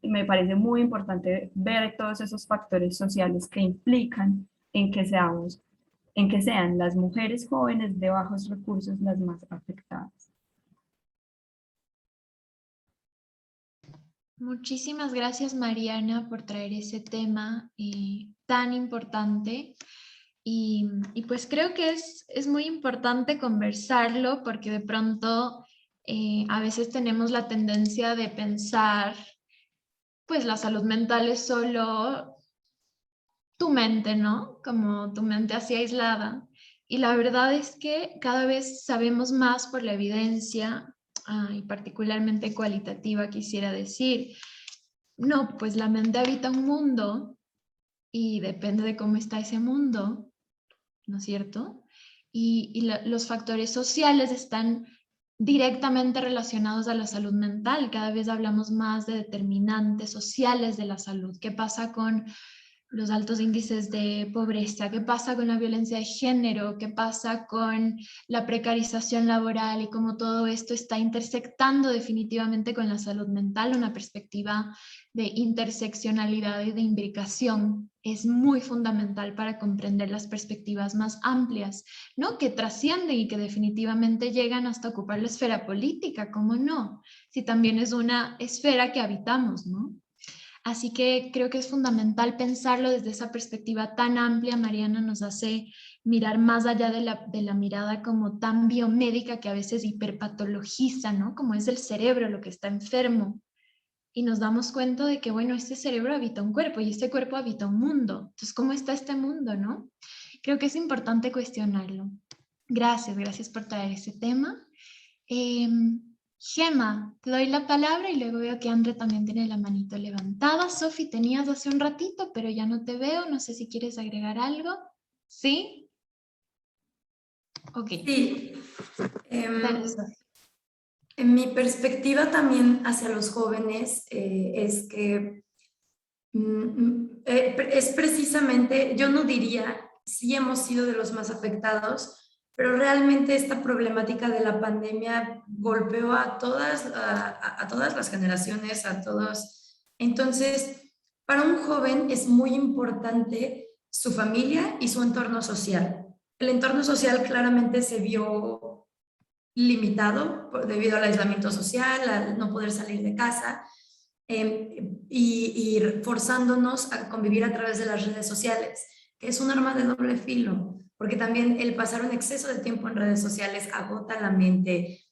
me parece muy importante ver todos esos factores sociales que implican en que seamos en que sean las mujeres jóvenes de bajos recursos las más afectadas. Muchísimas gracias, Mariana, por traer ese tema tan importante. Y pues creo que es muy importante conversarlo porque de pronto a veces tenemos la tendencia de pensar, pues la salud mental es solo tu mente, ¿no? Como tu mente así aislada. Y la verdad es que cada vez sabemos más por la evidencia, y particularmente cualitativa, quisiera decir. No, pues la mente habita un mundo y depende de cómo está ese mundo, ¿no es cierto? Los factores sociales están directamente relacionados a la salud mental. Cada vez hablamos más de determinantes sociales de la salud. ¿Qué pasa con los altos índices de pobreza? ¿Qué pasa con la violencia de género? ¿Qué pasa con la precarización laboral? Y cómo todo esto está intersectando definitivamente con la salud mental. Una perspectiva de interseccionalidad y de imbricación es muy fundamental para comprender las perspectivas más amplias, ¿no? Que trascienden y que definitivamente llegan hasta ocupar la esfera política, ¿cómo no? Si también es una esfera que habitamos, ¿no? Así que creo que es fundamental pensarlo desde esa perspectiva tan amplia. Mariana nos hace mirar más allá de la mirada como tan biomédica que a veces hiperpatologiza, ¿no? Como es el cerebro lo que está enfermo. Y nos damos cuenta de que, bueno, este cerebro habita un cuerpo y este cuerpo habita un mundo. Entonces, ¿cómo está este mundo, no? Creo que es importante cuestionarlo. Gracias por traer ese tema. Gema, te doy la palabra y luego veo que André también tiene la manito levantada. Sofi, tenías hace un ratito, pero ya no te veo. No sé si quieres agregar algo. ¿Sí? Ok. Sí. Dale, Sofi. En mi perspectiva también hacia los jóvenes es que es precisamente, yo no diría, sí hemos sido de los más afectados, pero realmente esta problemática de la pandemia golpeó a todas las generaciones, a todos. Entonces, para un joven es muy importante su familia y su entorno social. El entorno social claramente se vio limitado debido al aislamiento social, al no poder salir de casa, y forzándonos a convivir a través de las redes sociales, que es un arma de doble filo, porque también el pasar un exceso de tiempo en redes sociales agota la mente,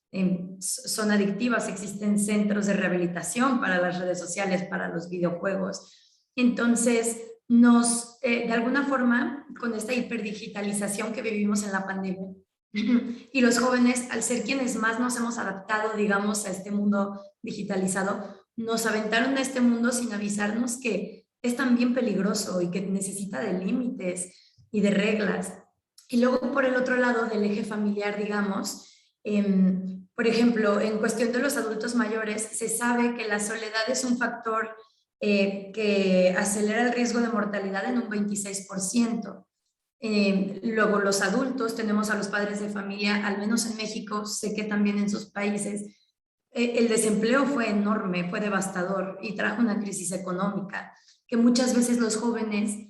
son adictivas, existen centros de rehabilitación para las redes sociales, para los videojuegos. Entonces, de alguna forma, con esta hiperdigitalización que vivimos en la pandemia, y los jóvenes, al ser quienes más nos hemos adaptado, digamos, a este mundo digitalizado, nos aventaron a este mundo sin avisarnos que es también peligroso y que necesita de límites y de reglas. Y luego, por el otro lado del eje familiar, digamos, por ejemplo, en cuestión de los adultos mayores, se sabe que la soledad es un factor que acelera el riesgo de mortalidad en un 26%. Luego los adultos, tenemos a los padres de familia, al menos en México, sé que también en sus países, el desempleo fue enorme, fue devastador y trajo una crisis económica, que muchas veces los jóvenes,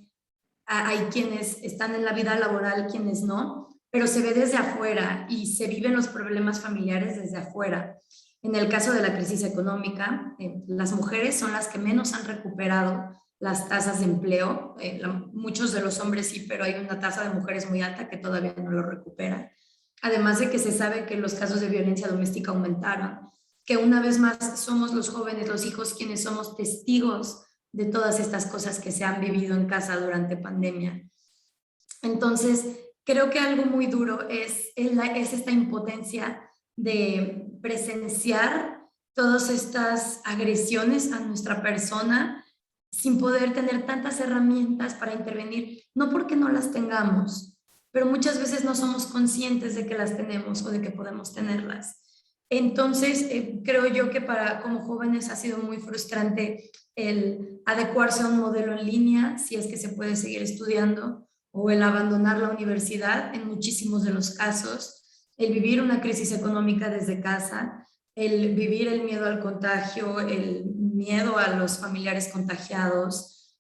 hay quienes están en la vida laboral, quienes no, pero se ve desde afuera y se viven los problemas familiares desde afuera. En el caso de la crisis económica, las mujeres son las que menos han recuperado las tasas de empleo. Muchos de los hombres sí, pero hay una tasa de mujeres muy alta que todavía no lo recupera. Además de que se sabe que los casos de violencia doméstica aumentaron, que una vez más somos los jóvenes, los hijos, quienes somos testigos de todas estas cosas que se han vivido en casa durante pandemia. Entonces, creo que algo muy duro es esta impotencia de presenciar todas estas agresiones a nuestra persona sin poder tener tantas herramientas para intervenir, no porque no las tengamos, pero muchas veces no somos conscientes de que las tenemos o de que podemos tenerlas. Entonces, creo yo que como jóvenes ha sido muy frustrante el adecuarse a un modelo en línea, si es que se puede seguir estudiando, o el abandonar la universidad en muchísimos de los casos, el vivir una crisis económica desde casa, el vivir el miedo al contagio, el miedo a los familiares contagiados,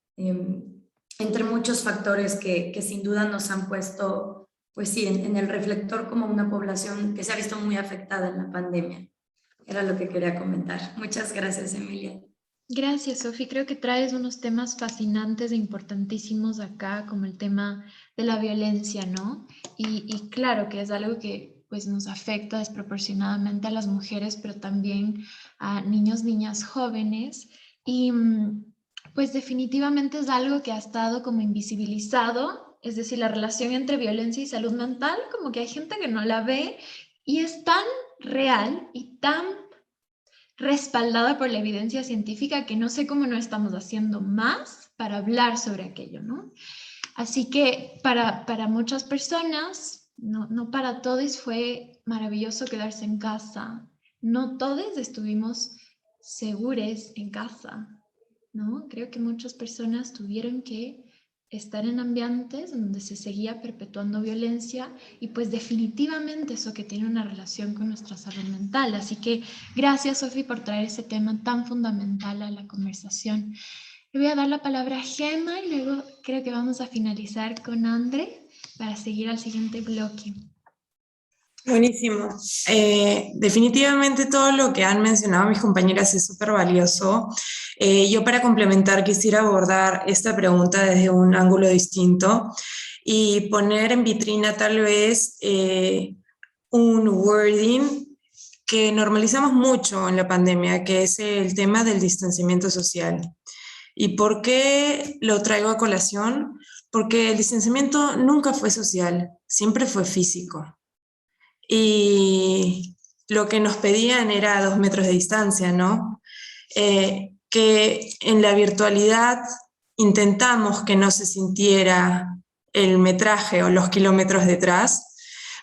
entre muchos factores que sin duda nos han puesto, pues sí, en el reflector como una población que se ha visto muy afectada en la pandemia. Era lo que quería comentar. Muchas gracias, Emilia. Gracias, Sofi. Creo que traes unos temas fascinantes e importantísimos acá, como el tema de la violencia, ¿no? Y claro que es algo que pues, nos afecta desproporcionadamente a las mujeres, pero también a niños, niñas jóvenes. Y pues definitivamente es algo que ha estado como invisibilizado, es decir, la relación entre violencia y salud mental, como que hay gente que no la ve y es tan real y tan respaldada por la evidencia científica que no sé cómo no estamos haciendo más para hablar sobre aquello, ¿no? Así que para muchas personas, no para todos, fue maravilloso quedarse en casa. No todos estuvimos seguros en casa, ¿no? Creo que muchas personas tuvieron que estar en ambientes donde se seguía perpetuando violencia y pues definitivamente eso que tiene una relación con nuestra salud mental. Así que gracias, Sofi, por traer ese tema tan fundamental a la conversación. Le voy a dar la palabra a Gemma y luego creo que vamos a finalizar con André para seguir al siguiente bloque. Buenísimo. Definitivamente todo lo que han mencionado mis compañeras es súper valioso. Yo para complementar quisiera abordar esta pregunta desde un ángulo distinto y poner en vitrina tal vez un wording que normalizamos mucho en la pandemia, que es el tema del distanciamiento social. ¿Y por qué lo traigo a colación? Porque el distanciamiento nunca fue social, siempre fue físico. Y lo que nos pedían era 2 metros de distancia, ¿no? Que en la virtualidad intentamos que no se sintiera el metraje o los kilómetros detrás,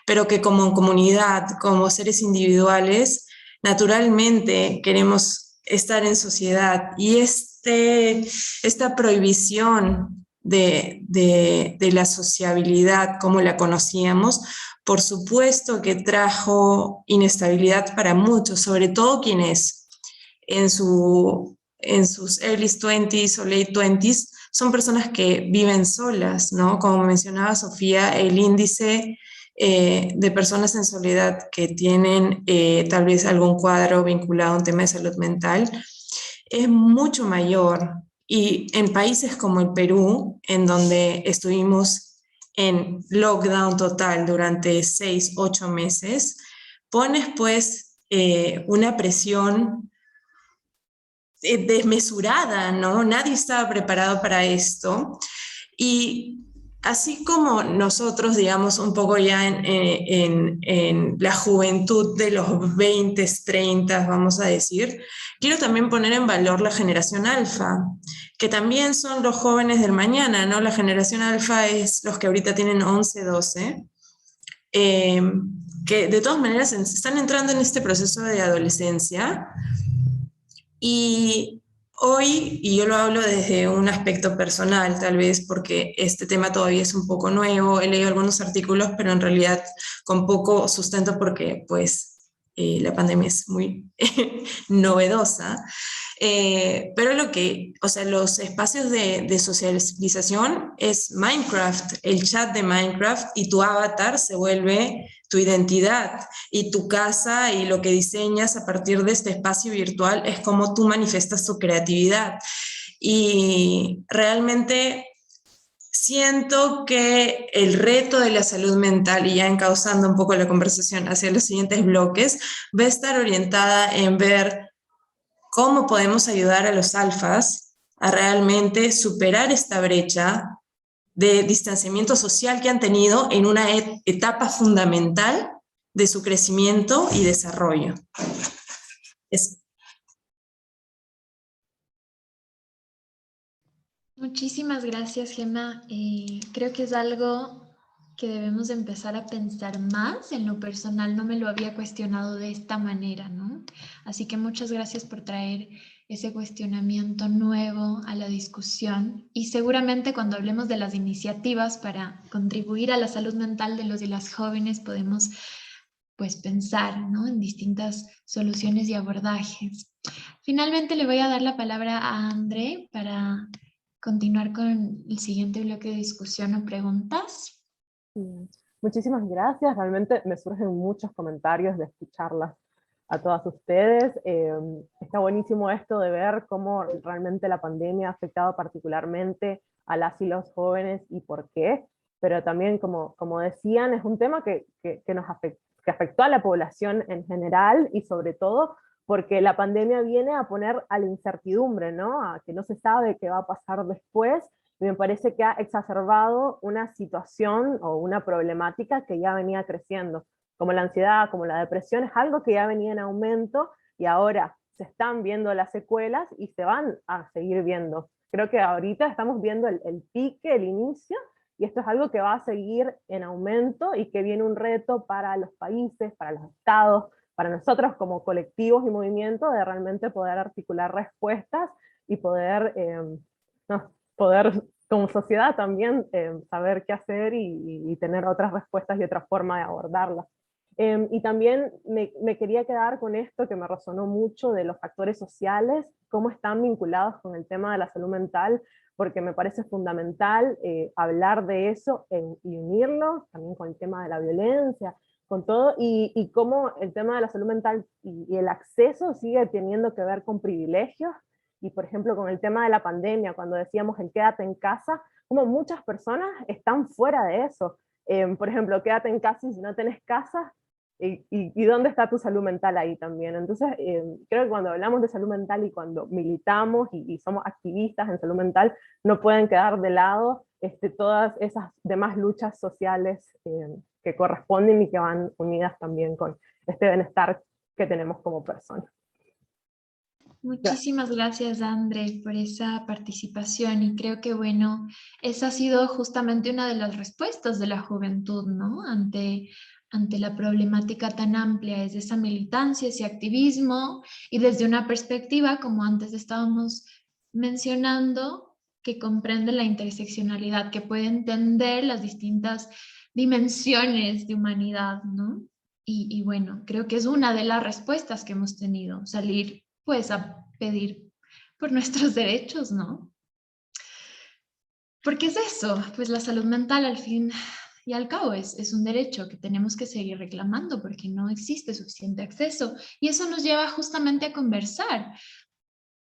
pero que como comunidad, como seres individuales, naturalmente queremos estar en sociedad. Y esta prohibición de la sociabilidad como la conocíamos, por supuesto que trajo inestabilidad para muchos, sobre todo quienes en sus early 20s o late 20s son personas que viven solas, ¿no? Como mencionaba Sofía, el índice de personas en soledad que tienen tal vez algún cuadro vinculado a un tema de salud mental es mucho mayor. Y en países como el Perú, en donde estuvimos en lockdown total durante 6, 8 meses, pones pues una presión desmesurada, ¿no? Nadie estaba preparado para esto. Y así como nosotros, digamos, un poco ya en la juventud de los 20, 30, vamos a decir, quiero también poner en valor la generación alfa, que también son los jóvenes del mañana, ¿no? La generación alfa es los que ahorita tienen 11, 12, que de todas maneras están entrando en este proceso de adolescencia. Y hoy, y yo lo hablo desde un aspecto personal, tal vez porque este tema todavía es un poco nuevo, he leído algunos artículos, pero en realidad con poco sustento porque pues la pandemia es muy novedosa. Pero los espacios de socialización es Minecraft, el chat de Minecraft, y tu avatar se vuelve tu identidad, y tu casa y lo que diseñas a partir de este espacio virtual es como tú manifestas tu creatividad. Y realmente siento que el reto de la salud mental, y ya encauzando un poco la conversación hacia los siguientes bloques, va a estar orientada en ver cómo podemos ayudar a los alfas a realmente superar esta brecha de distanciamiento social que han tenido en una etapa fundamental de su crecimiento y desarrollo. Muchísimas gracias, Gemma. Creo que es algo que debemos empezar a pensar más. En lo personal no me lo había cuestionado de esta manera, ¿no? Así que muchas gracias por traer ese cuestionamiento nuevo a la discusión, y seguramente cuando hablemos de las iniciativas para contribuir a la salud mental de los y las jóvenes podemos pues pensar, ¿no?, en distintas soluciones y abordajes. Finalmente le voy a dar la palabra a André para continuar con el siguiente bloque de discusión o preguntas. Bien. Muchísimas gracias, realmente me surgen muchos comentarios de escucharlas a todas ustedes. Está buenísimo esto de ver cómo realmente la pandemia ha afectado particularmente a las y los jóvenes y por qué, pero también, como decían, es un tema que afectó a la población en general y sobre todo porque la pandemia viene a poner a la incertidumbre, ¿no? A que no se sabe qué va a pasar después, y me parece que ha exacerbado una situación o una problemática que ya venía creciendo, como la ansiedad, como la depresión, es algo que ya venía en aumento y ahora se están viendo las secuelas y se van a seguir viendo. Creo que ahorita estamos viendo el pique, el inicio, y esto es algo que va a seguir en aumento y que viene un reto para los países, para los estados, para nosotros como colectivos y movimientos, de realmente poder articular respuestas y poder, poder como sociedad también saber qué hacer y tener otras respuestas y otra forma de abordarlas. Y también me quería quedar con esto que me resonó mucho de los factores sociales, cómo están vinculados con el tema de la salud mental, porque me parece fundamental hablar de eso y unirlo también con el tema de la violencia, con todo, y cómo el tema de la salud mental y el acceso sigue teniendo que ver con privilegios, y por ejemplo con el tema de la pandemia, cuando decíamos el quédate en casa, como muchas personas están fuera de eso. Por ejemplo, quédate en casa y si no tenés casa, ¿y dónde está tu salud mental ahí también? Entonces, creo que cuando hablamos de salud mental y cuando militamos y somos activistas en salud mental, no pueden quedar de lado todas esas demás luchas sociales que corresponden y que van unidas también con este bienestar que tenemos como personas. Muchísimas gracias, André, por esa participación y creo que, bueno, esa ha sido justamente una de las respuestas de la juventud, ¿no? Ante la problemática tan amplia, es esa militancia, ese activismo y desde una perspectiva, como antes estábamos mencionando, que comprende la interseccionalidad, que puede entender las distintas dimensiones de humanidad, ¿no? Y bueno, creo que es una de las respuestas que hemos tenido, salir pues a pedir por nuestros derechos, ¿no? Porque es eso, pues la salud mental al fin y al cabo es un derecho que tenemos que seguir reclamando porque no existe suficiente acceso y eso nos lleva justamente a conversar.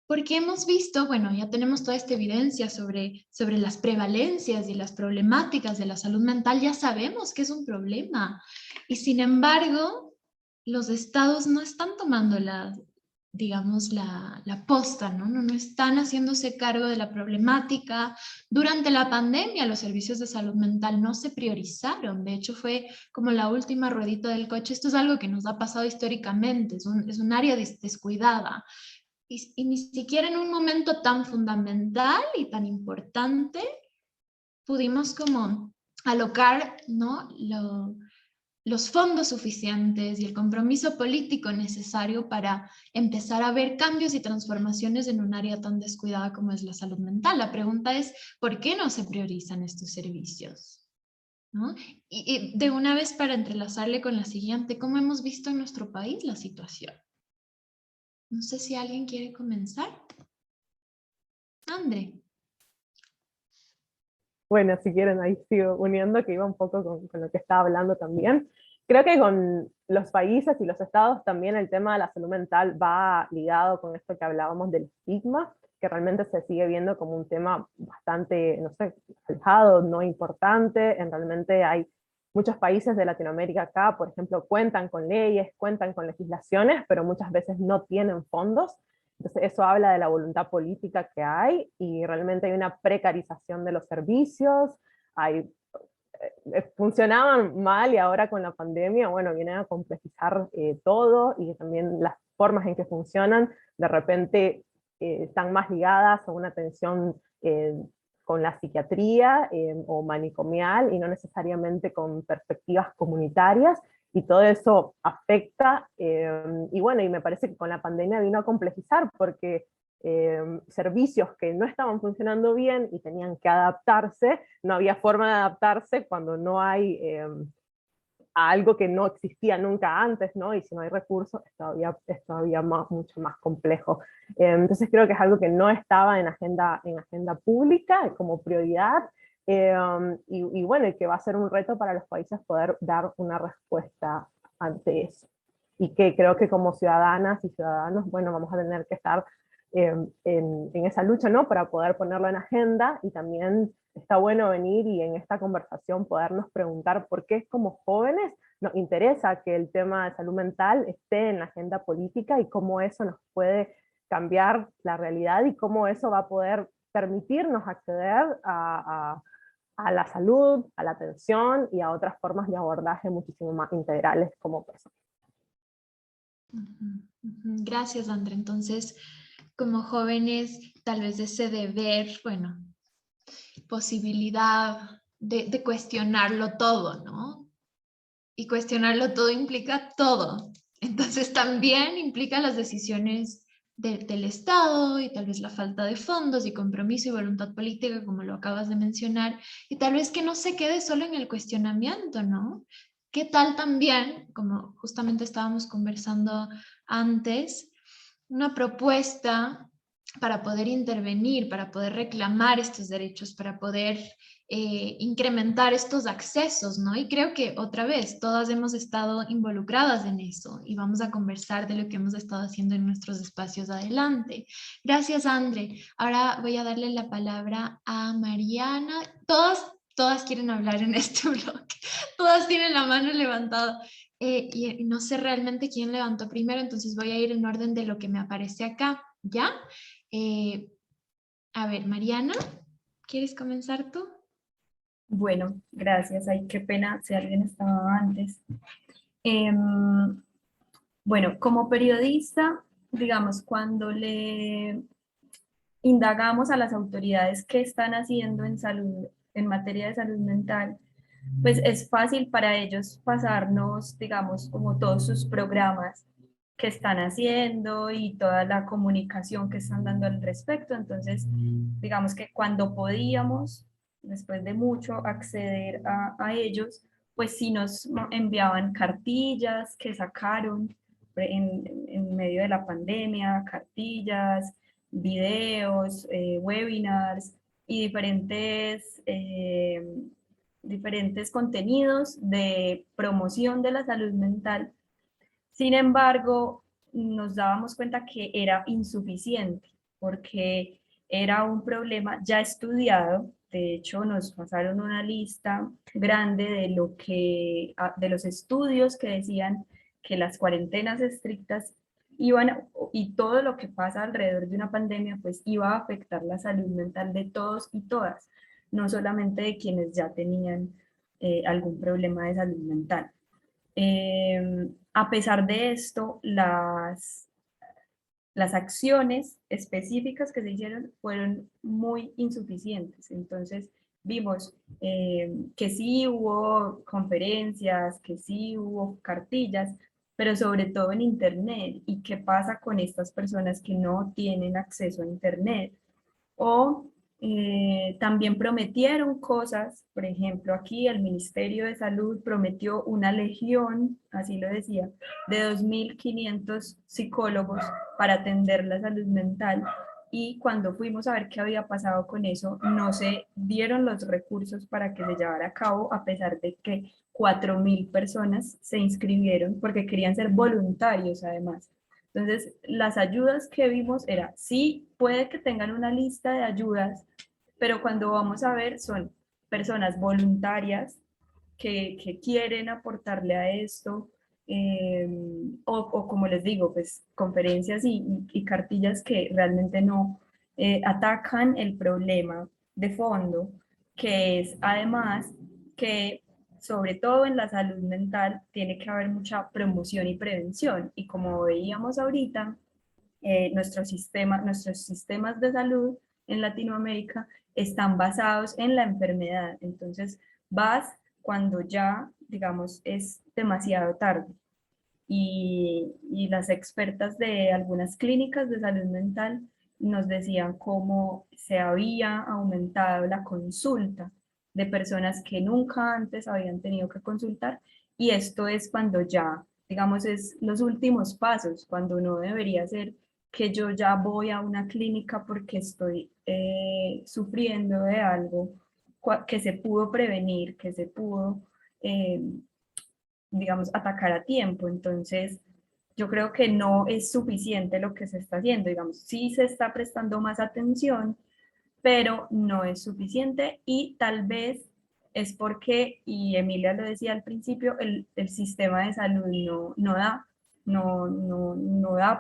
Porque hemos visto, bueno, ya tenemos toda esta evidencia sobre las prevalencias y las problemáticas de la salud mental, ya sabemos que es un problema y sin embargo los estados no están tomando digamos, la posta, ¿no? No están haciéndose cargo de la problemática. Durante la pandemia los servicios de salud mental no se priorizaron, de hecho fue como la última ruedita del coche. Esto es algo que nos ha pasado históricamente, es un área descuidada. Y ni siquiera en un momento tan fundamental y tan importante pudimos como alocar, ¿no? Los fondos suficientes y el compromiso político necesario para empezar a ver cambios y transformaciones en un área tan descuidada como es la salud mental. La pregunta es, ¿por qué no se priorizan estos servicios? ¿No? Y de una vez para entrelazarle con la siguiente, ¿cómo hemos visto en nuestro país la situación? No sé si alguien quiere comenzar. André. Bueno, si quieren ahí sigo uniendo, que iba un poco con lo que estaba hablando también. Creo que con los países y los estados también el tema de la salud mental va ligado con esto que hablábamos del estigma, que realmente se sigue viendo como un tema bastante, no sé, alejado, no importante. Realmente hay muchos países de Latinoamérica acá, por ejemplo, cuentan con leyes, cuentan con legislaciones, pero muchas veces no tienen fondos. Entonces eso habla de la voluntad política que hay y realmente hay una precarización de los servicios, funcionaban mal y ahora con la pandemia, bueno, vienen a complejizar todo y también las formas en que funcionan de repente están más ligadas a una atención con la psiquiatría o manicomial y no necesariamente con perspectivas comunitarias, y todo eso afecta, y bueno, y me parece que con la pandemia vino a complejizar, porque servicios que no estaban funcionando bien y tenían que adaptarse, no había forma de adaptarse cuando no hay a algo que no existía nunca antes, ¿no? Y si no hay recursos es todavía mucho más complejo. Entonces creo que es algo que no estaba en agenda pública como prioridad, y bueno, y que va a ser un reto para los países poder dar una respuesta ante eso. Y que creo que como ciudadanas y ciudadanos, bueno, vamos a tener que estar en esa lucha, ¿no? Para poder ponerlo en agenda, y también está bueno venir y en esta conversación podernos preguntar por qué como jóvenes nos interesa que el tema de salud mental esté en la agenda política y cómo eso nos puede cambiar la realidad y cómo eso va a poder permitirnos acceder a la salud, a la atención y a otras formas de abordaje muchísimo más integrales como personas. Gracias, André. Entonces, como jóvenes, tal vez ese deber, bueno, posibilidad de cuestionarlo todo, ¿no? Y cuestionarlo todo implica todo. Entonces también implica las decisiones del Estado y tal vez la falta de fondos y compromiso y voluntad política, como lo acabas de mencionar, y tal vez que no se quede solo en el cuestionamiento, ¿no? ¿Qué tal también, como justamente estábamos conversando antes, una propuesta para poder intervenir, para poder reclamar estos derechos, para poder incrementar estos accesos, ¿no? Y creo que otra vez, todas hemos estado involucradas en eso y vamos a conversar de lo que hemos estado haciendo en nuestros espacios adelante. Gracias, André. Ahora voy a darle la palabra a Mariana. Todas quieren hablar en este bloque, todas tienen la mano levantada. Y no sé realmente quién levantó primero, entonces voy a ir en orden de lo que me aparece acá, ¿ya? A ver, Mariana, ¿quieres comenzar tú? Bueno, gracias. Ay, qué pena si alguien estaba antes. Em, bueno, como periodista, digamos, cuando le indagamos a las autoridades qué están haciendo en salud, en materia de salud mental, pues es fácil para ellos pasarnos, digamos, como todos sus programas que están haciendo y toda la comunicación que están dando al respecto. Entonces, digamos que cuando podíamos, después de mucho, acceder a ellos, pues sí nos enviaban cartillas que sacaron en medio de la pandemia, cartillas, videos, webinars y diferentes contenidos de promoción de la salud mental. Sin embargo, nos dábamos cuenta que era insuficiente porque era un problema ya estudiado. De hecho, nos pasaron una lista grande de los estudios que decían que las cuarentenas estrictas iban, y todo lo que pasa alrededor de una pandemia, pues iba a afectar la salud mental de todos y todas, no solamente de quienes ya tenían algún problema de salud mental. A pesar de esto, las acciones específicas que se hicieron fueron muy insuficientes. Entonces, vimos que sí hubo conferencias, que sí hubo cartillas, pero sobre todo en Internet. ¿Y qué pasa con estas personas que no tienen acceso a Internet? O también prometieron cosas, por ejemplo, aquí el Ministerio de Salud prometió una legión, así lo decía, de 2.500 psicólogos para atender la salud mental, y cuando fuimos a ver qué había pasado con eso, no se dieron los recursos para que se llevara a cabo, a pesar de que 4.000 personas se inscribieron porque querían ser voluntarios además. Entonces, las ayudas que vimos era, sí, puede que tengan una lista de ayudas, pero cuando vamos a ver son personas voluntarias que quieren aportarle a esto, o como les digo, pues conferencias y cartillas que realmente no atacan el problema de fondo, que es además que sobre todo en la salud mental tiene que haber mucha promoción y prevención. Y como veíamos ahorita, nuestros sistemas de salud en Latinoamérica están basados en la enfermedad. Entonces, vas cuando ya, digamos, es demasiado tarde. Y las expertas de algunas clínicas de salud mental nos decían cómo se había aumentado la consulta de personas que nunca antes habían tenido que consultar y esto es cuando ya, digamos, es los últimos pasos, cuando no debería ser que yo ya voy a una clínica porque estoy sufriendo de algo que se pudo prevenir, que se pudo, digamos, atacar a tiempo. Entonces, yo creo que no es suficiente lo que se está haciendo, digamos, sí se está prestando más atención, pero no es suficiente y tal vez es porque, y Emilia lo decía al principio, el sistema de salud no da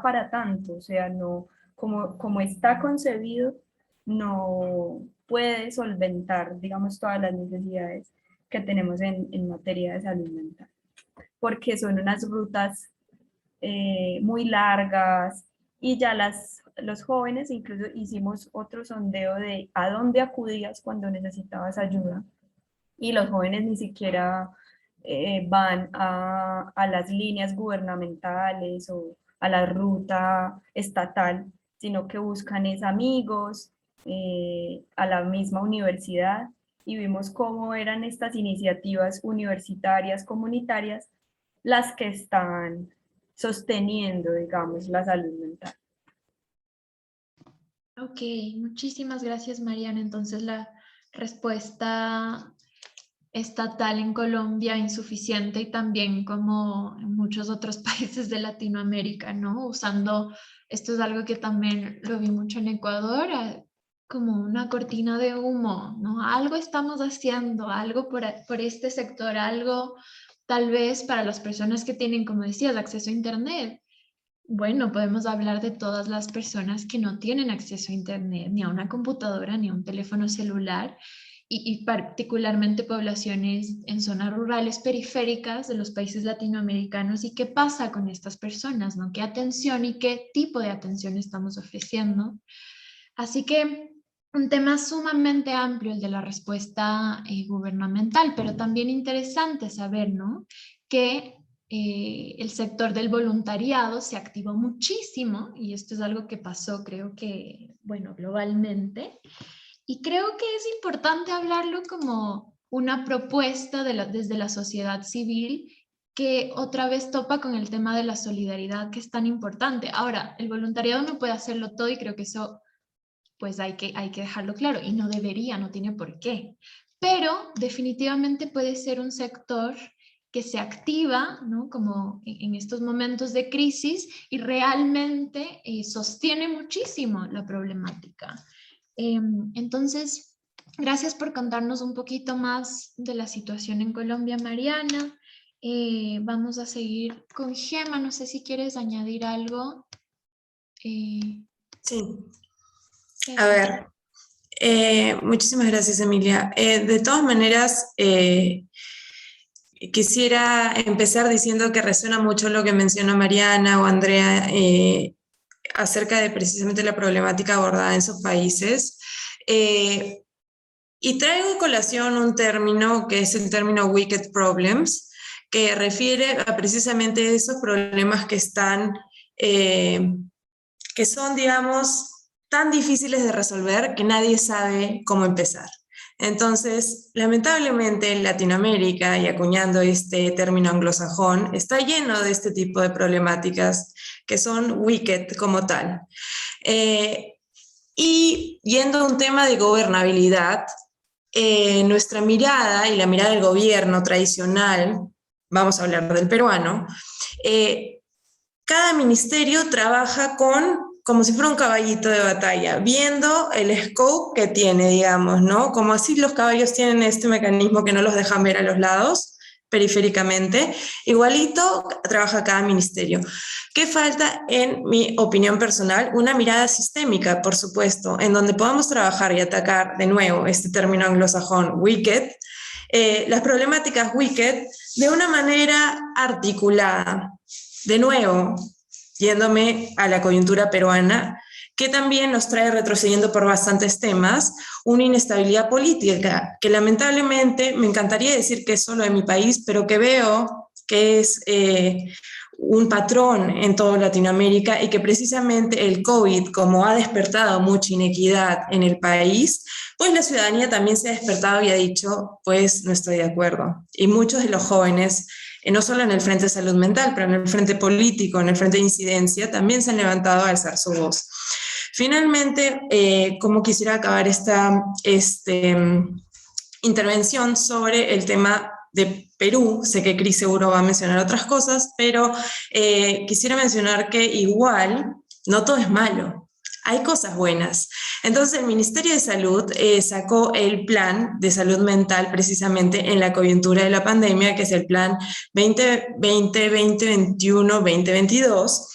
para tanto, o sea, no, como está concebido, no puede solventar, digamos, todas las necesidades que tenemos en materia de salud mental, porque son unas rutas muy largas y ya los jóvenes, incluso hicimos otro sondeo de a dónde acudías cuando necesitabas ayuda y los jóvenes ni siquiera van a las líneas gubernamentales o a la ruta estatal, sino que buscan es amigos, a la misma universidad, y vimos cómo eran estas iniciativas universitarias, comunitarias, las que están sosteniendo, digamos, la salud mental. Ok, muchísimas gracias, Mariana. Entonces la respuesta estatal en Colombia insuficiente y también como en muchos otros países de Latinoamérica, ¿no? Usando, esto es algo que también lo vi mucho en Ecuador, como una cortina de humo, ¿no? Algo estamos haciendo, algo por este sector, algo tal vez para las personas que tienen, como decías, acceso a Internet. Bueno, podemos hablar de todas las personas que no tienen acceso a Internet, ni a una computadora, ni a un teléfono celular, y particularmente poblaciones en zonas rurales periféricas de los países latinoamericanos. ¿Y qué pasa con estas personas, no? ¿Qué atención y qué tipo de atención estamos ofreciendo? Así que un tema sumamente amplio el de la respuesta gubernamental, pero también interesante saber, ¿no?, que el sector del voluntariado se activó muchísimo, y esto es algo que pasó, creo que, bueno, globalmente, y creo que es importante hablarlo como una propuesta desde la sociedad civil que otra vez topa con el tema de la solidaridad, que es tan importante. Ahora, el voluntariado no puede hacerlo todo y creo que eso pues hay que dejarlo claro, y no debería, no tiene por qué. Pero definitivamente puede ser un sector que se activa, ¿no?, como en estos momentos de crisis, y realmente sostiene muchísimo la problemática. Entonces, gracias por contarnos un poquito más de la situación en Colombia, Mariana. Vamos a seguir con Gemma, no sé si quieres añadir algo. Sí. A ver, muchísimas gracias, Emilia. De todas maneras, quisiera empezar diciendo que resuena mucho lo que mencionó Mariana o Andrea acerca de precisamente la problemática abordada en esos países. Y traigo a colación un término que es el término wicked problems, que refiere a precisamente esos problemas que están, que son, digamos, tan difíciles de resolver que nadie sabe cómo empezar. Entonces, lamentablemente en Latinoamérica, y acuñando este término anglosajón, está lleno de este tipo de problemáticas que son wicked como tal. Y yendo a un tema de gobernabilidad, nuestra mirada y la mirada del gobierno tradicional, vamos a hablar del peruano, cada ministerio trabaja como si fuera un caballito de batalla, viendo el scope que tiene, digamos, ¿no? Como así los caballos tienen este mecanismo que no los dejan ver a los lados, periféricamente, igualito trabaja cada ministerio. ¿Qué falta, en mi opinión personal? Una mirada sistémica, por supuesto, en donde podamos trabajar y atacar, de nuevo, este término anglosajón, wicked, las problemáticas wicked, de una manera articulada. De nuevo, yéndome a la coyuntura peruana, que también nos trae, retrocediendo por bastantes temas, una inestabilidad política, que lamentablemente me encantaría decir que es solo de mi país, pero que veo que es un patrón en toda Latinoamérica, y que precisamente el COVID, como ha despertado mucha inequidad en el país, pues la ciudadanía también se ha despertado y ha dicho, pues no estoy de acuerdo. Y muchos de los jóvenes no solo en el frente de salud mental, pero en el frente político, en el frente de incidencia, también se han levantado a alzar su voz. Finalmente, como quisiera acabar esta intervención sobre el tema de Perú, sé que Cris seguro va a mencionar otras cosas, pero quisiera mencionar que igual no todo es malo, hay cosas buenas. Entonces el Ministerio de Salud sacó el plan de salud mental precisamente en la coyuntura de la pandemia, que es el plan 2020, 2021, 2022,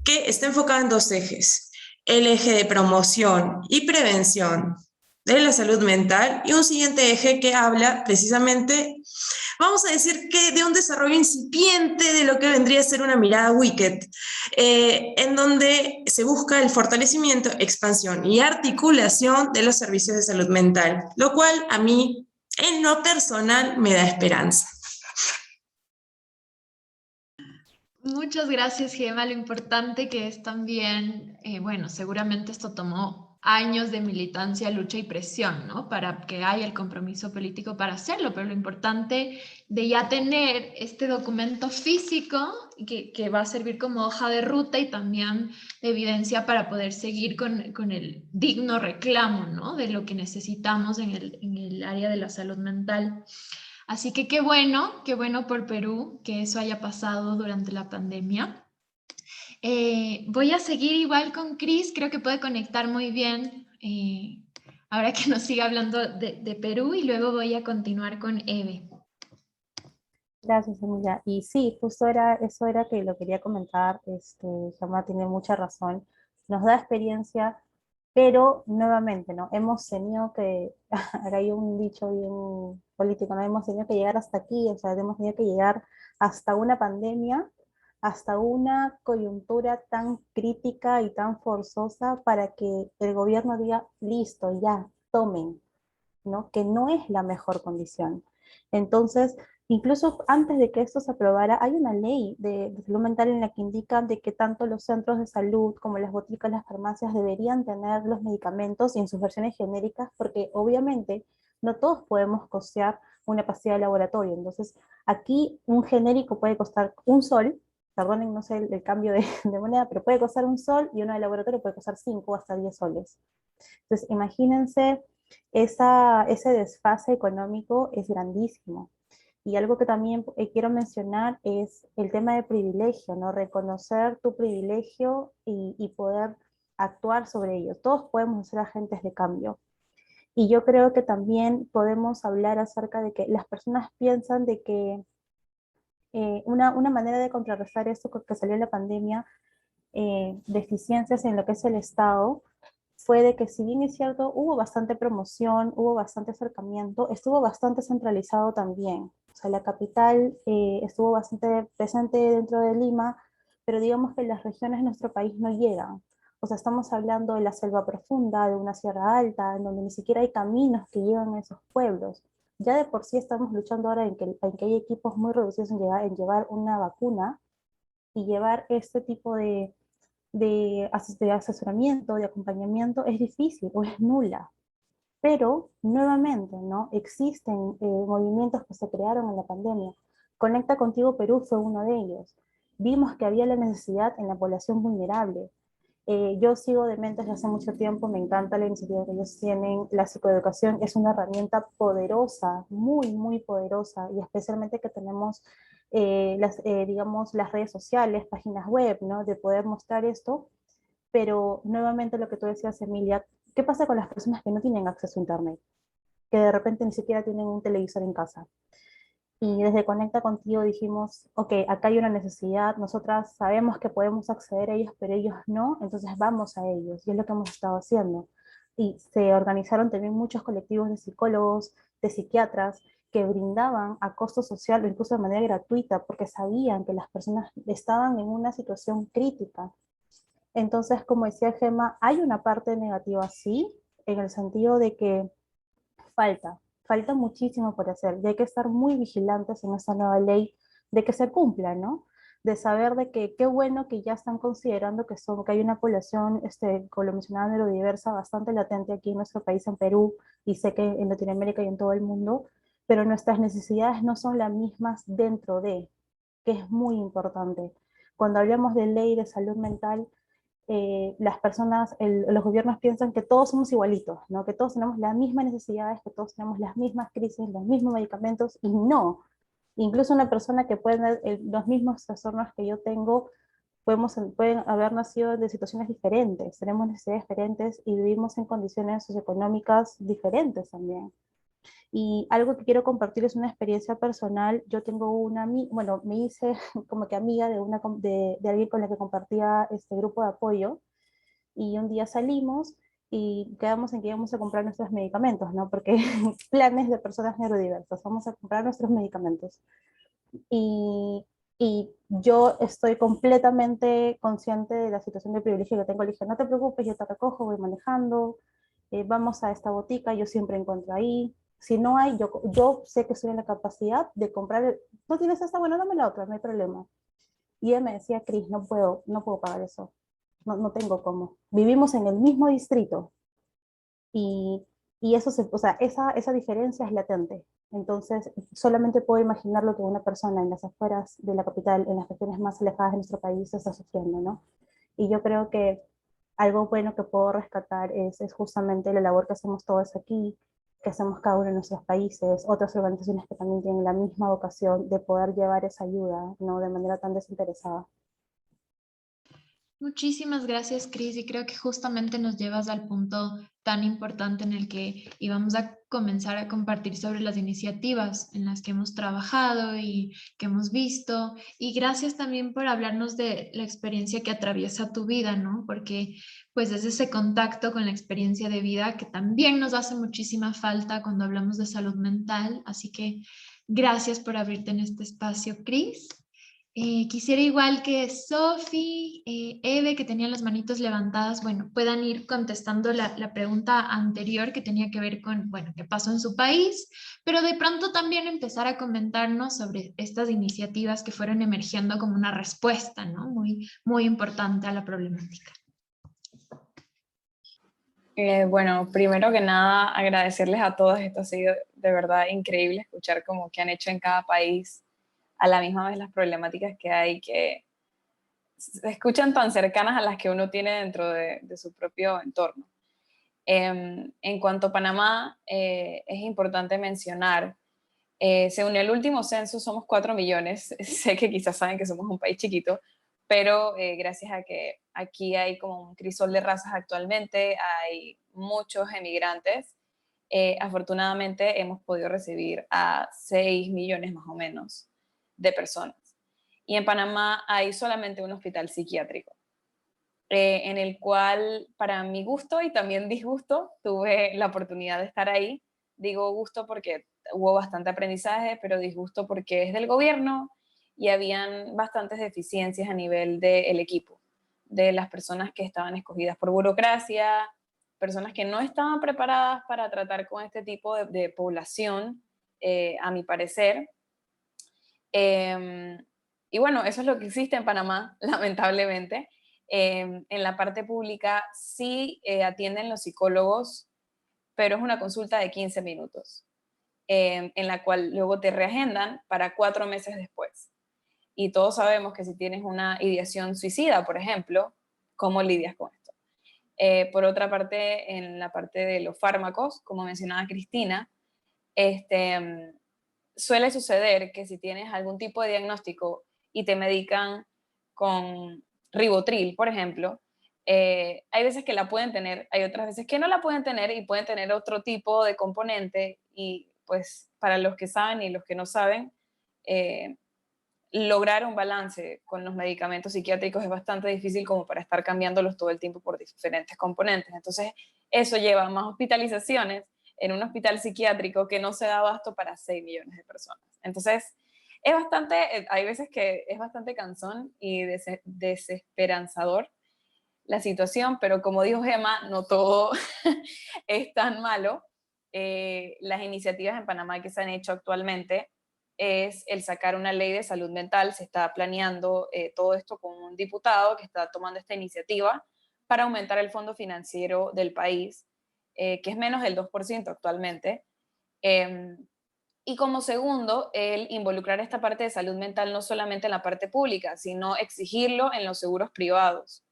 que está enfocado en dos ejes: el eje de promoción y prevención de la salud mental y un siguiente eje que habla precisamente, vamos a decir que de un desarrollo incipiente de lo que vendría a ser una mirada Wicked, en donde se busca el fortalecimiento, expansión y articulación de los servicios de salud mental, lo cual a mí, en lo personal, me da esperanza. Muchas gracias, Gemma. Lo importante que es también, bueno, seguramente esto tomó años de militancia, lucha y presión, ¿no? Para que haya el compromiso político para hacerlo, pero lo importante de ya tener este documento físico que va a servir como hoja de ruta y también de evidencia para poder seguir con el digno reclamo, ¿no? De lo que necesitamos en el área de la salud mental. Así que qué bueno por Perú que eso haya pasado durante la pandemia. Voy a seguir igual con Cris, creo que puede conectar muy bien ahora que nos siga hablando de Perú, y luego voy a continuar con Eve. Gracias, Emilia. Y sí, justo eso era que lo quería comentar. Gemma tiene mucha razón. Nos da experiencia, pero nuevamente, ¿no? Hemos tenido que, acá hay un dicho bien político, ¿no? Hemos tenido que llegar hasta aquí, o sea, hemos tenido que llegar hasta una pandemia, hasta una coyuntura tan crítica y tan forzosa para que el gobierno diga, listo, ya, tomen, ¿no? Que no es la mejor condición. Entonces, incluso antes de que esto se aprobara, hay una ley de salud mental en la que indica de que tanto los centros de salud como las boticas, las farmacias deberían tener los medicamentos y en sus versiones genéricas, porque obviamente no todos podemos costear una pastilla de laboratorio. Entonces, aquí un genérico puede costar un sol, perdonen, no sé el cambio de moneda, pero puede costar un sol, y uno de laboratorio puede costar 5 hasta 10 soles. Entonces, imagínense, ese desfase económico es grandísimo. Y algo que también quiero mencionar es el tema de privilegio, ¿no? Reconocer tu privilegio y poder actuar sobre ello. Todos podemos ser agentes de cambio. Y yo creo que también podemos hablar acerca de que las personas piensan de que una manera de contrarrestar esto que salió en la pandemia, deficiencias en lo que es el Estado, fue de que, si bien es cierto, hubo bastante promoción, hubo bastante acercamiento, estuvo bastante centralizado también. O sea, la capital estuvo bastante presente dentro de Lima, pero digamos que las regiones de nuestro país no llegan. O sea, estamos hablando de la selva profunda, de una sierra alta, en donde ni siquiera hay caminos que llegan a esos pueblos. Ya de por sí estamos luchando ahora en que hay equipos muy reducidos en llevar una vacuna, y llevar este tipo de asesoramiento, de acompañamiento, es difícil o es nula. Pero, nuevamente, ¿no? Existen movimientos que se crearon en la pandemia. Conecta Contigo Perú fue uno de ellos. Vimos que había la necesidad en la población vulnerable. Yo sigo Dementes desde hace mucho tiempo, me encanta la iniciativa que ellos tienen. La psicoeducación es una herramienta poderosa, muy, muy poderosa, y especialmente que tenemos digamos, las redes sociales, páginas web, ¿no? De poder mostrar esto. Pero nuevamente lo que tú decías, Emilia, ¿qué pasa con las personas que no tienen acceso a Internet? Que de repente ni siquiera tienen un televisor en casa. Y desde Conecta Contigo dijimos, ok, acá hay una necesidad, nosotras sabemos que podemos acceder a ellos, pero ellos no, entonces vamos a ellos, y es lo que hemos estado haciendo. Y se organizaron también muchos colectivos de psicólogos, de psiquiatras, que brindaban a costo social o incluso de manera gratuita, porque sabían que las personas estaban en una situación crítica. Entonces, como decía Gemma, hay una parte negativa, sí, en el sentido de que falta muchísimo por hacer, y hay que estar muy vigilantes en esta nueva ley de que se cumpla, ¿no? De saber de que qué bueno que ya están considerando que hay una población, como lo mencionaba, neurodiversa, bastante latente aquí en nuestro país, en Perú, y sé que en Latinoamérica y en todo el mundo, pero nuestras necesidades no son las mismas dentro de. que es muy importante. Cuando hablamos de ley de salud mental, las personas, los gobiernos piensan que todos somos igualitos, ¿no? Que todos tenemos las mismas necesidades, que todos tenemos las mismas crisis, los mismos medicamentos, y no. Incluso una persona que puede tener los mismos trastornos que yo tengo, pueden haber nacido de situaciones diferentes, tenemos necesidades diferentes y vivimos en condiciones socioeconómicas diferentes también. Y algo que quiero compartir es una experiencia personal. Yo tengo una, bueno, me hice como que amiga de alguien con la que compartía este grupo de apoyo, y un día salimos y quedamos en que íbamos a comprar nuestros medicamentos, ¿no? Porque planes de personas neurodiversas, vamos a comprar nuestros medicamentos. Y, y yo estoy completamente consciente de la situación de privilegio que tengo. Le dije, no te preocupes, yo te recojo, voy manejando, vamos a esta botica, yo siempre encuentro ahí. Si no hay, yo sé que estoy en la capacidad de comprar, no tienes esta, bueno, dame la otra, no hay problema. Y ella me decía, Cris, no puedo pagar eso, no tengo cómo. Vivimos en el mismo distrito, y, y eso o sea, esa diferencia es latente. Entonces, solamente puedo imaginar lo que una persona en las afueras de la capital, en las regiones más alejadas de nuestro país, está sufriendo, ¿no? Y yo creo que algo bueno que puedo rescatar es justamente la labor que hacemos todos aquí, que hacemos cada uno en nuestros países, otras organizaciones que también tienen la misma vocación de poder llevar esa ayuda, ¿no? De manera tan desinteresada. Muchísimas gracias, Cris, y creo que justamente nos llevas al punto tan importante en el que íbamos a comenzar a compartir sobre las iniciativas en las que hemos trabajado y que hemos visto. Y gracias también por hablarnos de la experiencia que atraviesa tu vida, ¿no? Porque pues es ese contacto con la experiencia de vida que también nos hace muchísima falta cuando hablamos de salud mental. Así que gracias por abrirte en este espacio, Cris. Quisiera igual que Sofi, Eve, que tenían las manitos levantadas, bueno, puedan ir contestando la pregunta anterior que tenía que ver con, bueno, qué pasó en su país, pero de pronto también empezar a comentarnos sobre estas iniciativas que fueron emergiendo como una respuesta, ¿no? Muy, muy importante a la problemática. Bueno, primero que nada, agradecerles a todas. Esto ha sido de verdad increíble escuchar como que han hecho en cada país a la misma vez las problemáticas que hay, que se escuchan tan cercanas a las que uno tiene dentro de su propio entorno. En cuanto a Panamá, es importante mencionar, según el último censo somos 4 millones, sé que quizás saben que somos un país chiquito, pero gracias a que aquí hay como un crisol de razas actualmente, hay muchos emigrantes, afortunadamente hemos podido recibir a 6 millones más o menos de personas. Y en Panamá hay solamente un hospital psiquiátrico, en el cual, para mi gusto y también disgusto, tuve la oportunidad de estar ahí. Digo gusto porque hubo bastante aprendizaje, pero disgusto porque es del gobierno y habían bastantes deficiencias a nivel del equipo, de las personas que estaban escogidas por burocracia, personas que no estaban preparadas para tratar con este tipo de población, a mi parecer. Y bueno, eso es lo que existe en Panamá, lamentablemente. En la parte pública sí atienden los psicólogos, pero es una consulta de 15 minutos, en la cual luego te reagendan para 4 meses después. Y todos sabemos que si tienes una ideación suicida, por ejemplo, ¿cómo lidias con esto? Por otra parte, en la parte de los fármacos, como mencionaba Cristina, suele suceder que si tienes algún tipo de diagnóstico y te medican con Rivotril, por ejemplo, hay veces que la pueden tener, hay otras veces que no la pueden tener y pueden tener otro tipo de componente, y pues para los que saben y los que no saben, lograr un balance con los medicamentos psiquiátricos es bastante difícil como para estar cambiándolos todo el tiempo por diferentes componentes. Entonces, eso lleva a más hospitalizaciones en un hospital psiquiátrico que no se da abasto para 6 millones de personas. Entonces, es bastante, hay veces que es bastante cansón y desesperanzador la situación, pero como dijo Gemma, no todo es tan malo. Las iniciativas en Panamá que se han hecho actualmente es el sacar una ley de salud mental. Se está planeando todo esto con un diputado que está tomando esta iniciativa para aumentar el fondo financiero del país, que es menos del 2% actualmente, Y como segundo, el involucrar esta parte de salud mental no solamente en la parte pública, sino exigirlo en los seguros privados,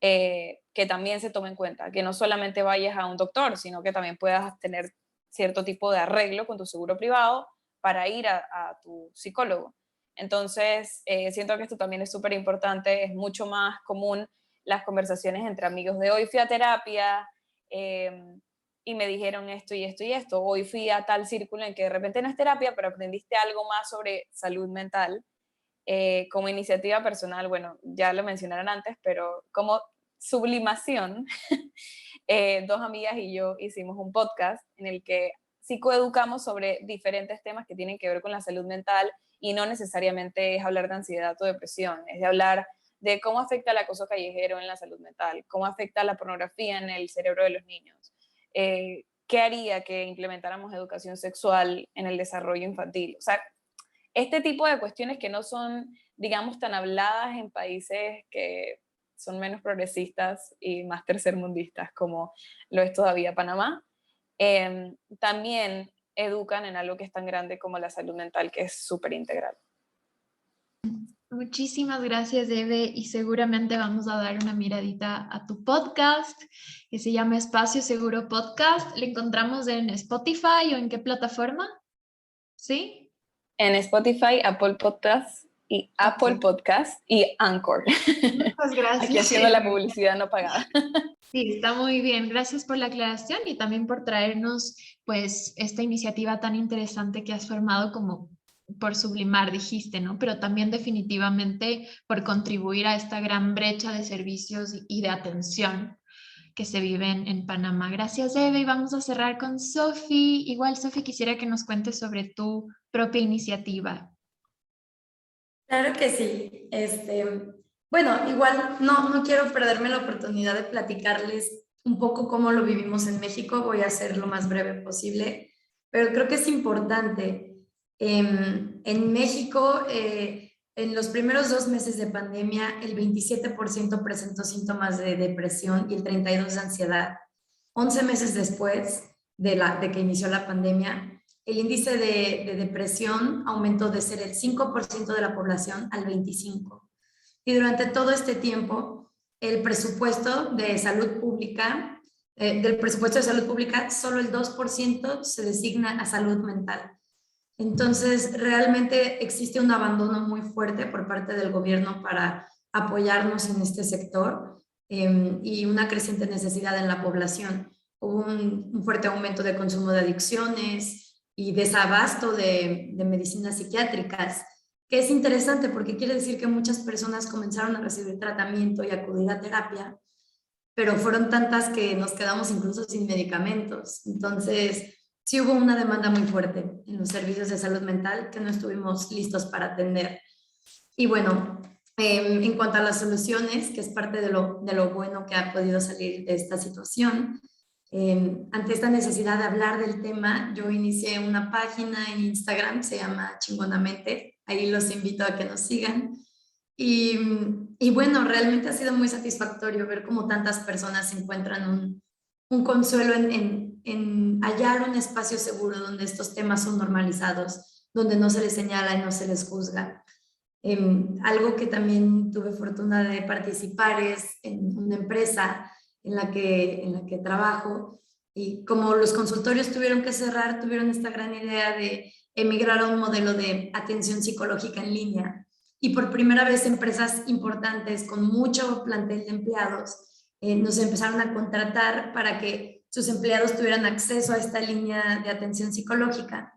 que también se tome en cuenta, que no solamente vayas a un doctor, sino que también puedas tener cierto tipo de arreglo con tu seguro privado para ir a tu psicólogo. Entonces, siento que esto también es súper importante, es mucho más común las conversaciones entre amigos de hoy fui a terapia, y me dijeron esto y esto y esto. Hoy fui a tal círculo en que de repente no es terapia, pero aprendiste algo más sobre salud mental. Como iniciativa personal, bueno, ya lo mencionaron antes, pero como sublimación, dos amigas y yo hicimos un podcast en el que psicoeducamos sobre diferentes temas que tienen que ver con la salud mental y no necesariamente es hablar de ansiedad o depresión, es de hablar de cómo afecta el acoso callejero en la salud mental, cómo afecta la pornografía en el cerebro de los niños. ¿Qué haría que implementáramos educación sexual en el desarrollo infantil? O sea, este tipo de cuestiones que no son, digamos, tan habladas en países que son menos progresistas y más tercermundistas, como lo es todavía Panamá, también educan en algo que es tan grande como la salud mental, que es súper integral. Muchísimas gracias, Eve, y seguramente vamos a dar una miradita a tu podcast, que se llama Espacio Seguro Podcast. ¿Le encontramos en Spotify o en qué plataforma? ¿Sí? En Spotify, Apple Podcasts y Apple Podcast y Anchor. Muchas gracias. Aquí haciendo la publicidad no pagada. Sí, está muy bien. Gracias por la aclaración y también por traernos pues esta iniciativa tan interesante que has formado como por sublimar, dijiste, ¿no? Pero también definitivamente por contribuir a esta gran brecha de servicios y de atención que se viven en Panamá. Gracias, Eve. Y vamos a cerrar con Sofi. Igual, Sofi, quisiera que nos cuentes sobre tu propia iniciativa. Claro que sí. Bueno, igual no quiero perderme la oportunidad de platicarles un poco cómo lo vivimos en México. Voy a ser lo más breve posible, pero creo que es importante. En México, en los primeros 2 meses de pandemia, el 27% presentó síntomas de depresión y el 32% de ansiedad. 11 meses después de que inició la pandemia, el índice de depresión aumentó de ser el 5% de la población al 25%. Y durante todo este tiempo, el presupuesto de salud pública, del presupuesto de salud pública, solo el 2% se designa a salud mental. Entonces, realmente existe un abandono muy fuerte por parte del gobierno para apoyarnos en este sector y una creciente necesidad en la población. Hubo un fuerte aumento de consumo de adicciones y desabasto de medicinas psiquiátricas, que es interesante porque quiere decir que muchas personas comenzaron a recibir tratamiento y acudir a terapia, pero fueron tantas que nos quedamos incluso sin medicamentos. Entonces, sí hubo una demanda muy fuerte en los servicios de salud mental que no estuvimos listos para atender. Y bueno, en cuanto a las soluciones, que es parte de lo bueno que ha podido salir de esta situación, ante esta necesidad de hablar del tema, yo inicié una página en Instagram, se llama Chingonamente, ahí los invito a que nos sigan. Y bueno, realmente ha sido muy satisfactorio ver cómo tantas personas encuentran un consuelo en hallar un espacio seguro donde estos temas son normalizados, donde no se les señala y no se les juzga. Algo que también tuve fortuna de participar es en una empresa en la que trabajo, y como los consultorios tuvieron que cerrar, tuvieron esta gran idea de emigrar a un modelo de atención psicológica en línea, y por primera vez empresas importantes con mucho plantel de empleados nos empezaron a contratar para que sus empleados tuvieran acceso a esta línea de atención psicológica.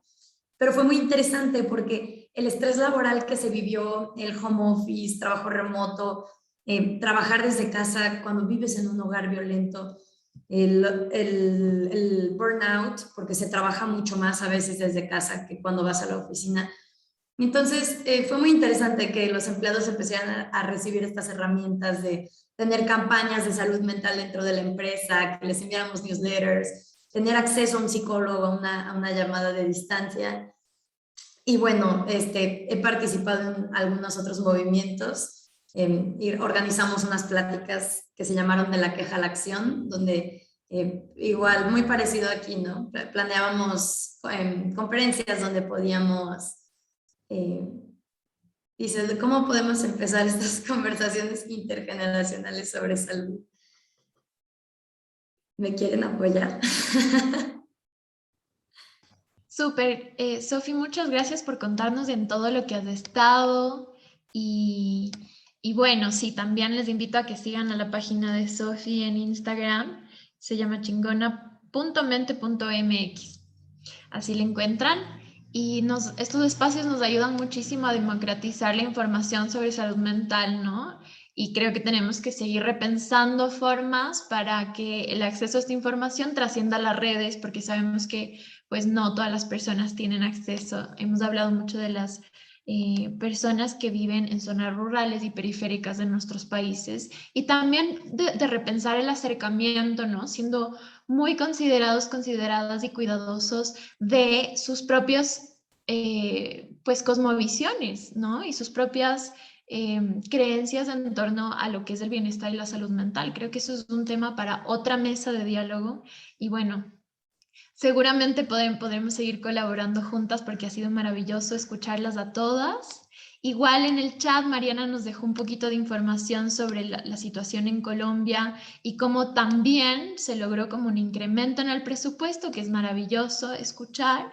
Pero fue muy interesante porque el estrés laboral que se vivió, el home office, trabajo remoto, trabajar desde casa cuando vives en un hogar violento, el burnout, porque se trabaja mucho más a veces desde casa que cuando vas a la oficina. Entonces, fue muy interesante que los empleados empezaran a recibir estas herramientas de tener campañas de salud mental dentro de la empresa, que les enviáramos newsletters, tener acceso a un psicólogo, a una llamada de distancia. Y bueno, he participado en algunos otros movimientos y organizamos unas pláticas que se llamaron De la queja a la acción, donde igual, muy parecido aquí, ¿no? Planeábamos conferencias donde podíamos, dices, ¿cómo podemos empezar estas conversaciones intergeneracionales sobre salud? ¿Me quieren apoyar? Súper, Sofi, muchas gracias por contarnos en todo lo que has estado y bueno, sí, también les invito a que sigan a la página de Sofi en Instagram, se llama chingona.mente.mx, así la encuentran y estos espacios nos ayudan muchísimo a democratizar la información sobre salud mental, ¿no? Y creo que tenemos que seguir repensando formas para que el acceso a esta información trascienda las redes, porque sabemos que pues no todas las personas tienen acceso. Hemos hablado mucho de las personas que viven en zonas rurales y periféricas de nuestros países y también de repensar el acercamiento, ¿no? Siendo muy considerados, consideradas y cuidadosos de sus propios, pues, cosmovisiones, ¿no? Y sus propias creencias en torno a lo que es el bienestar y la salud mental. Creo que eso es un tema para otra mesa de diálogo y bueno, seguramente podremos seguir colaborando juntas porque ha sido maravilloso escucharlas a todas. Igual en el chat Mariana nos dejó un poquito de información sobre la situación en Colombia y cómo también se logró como un incremento en el presupuesto, que es maravilloso escuchar.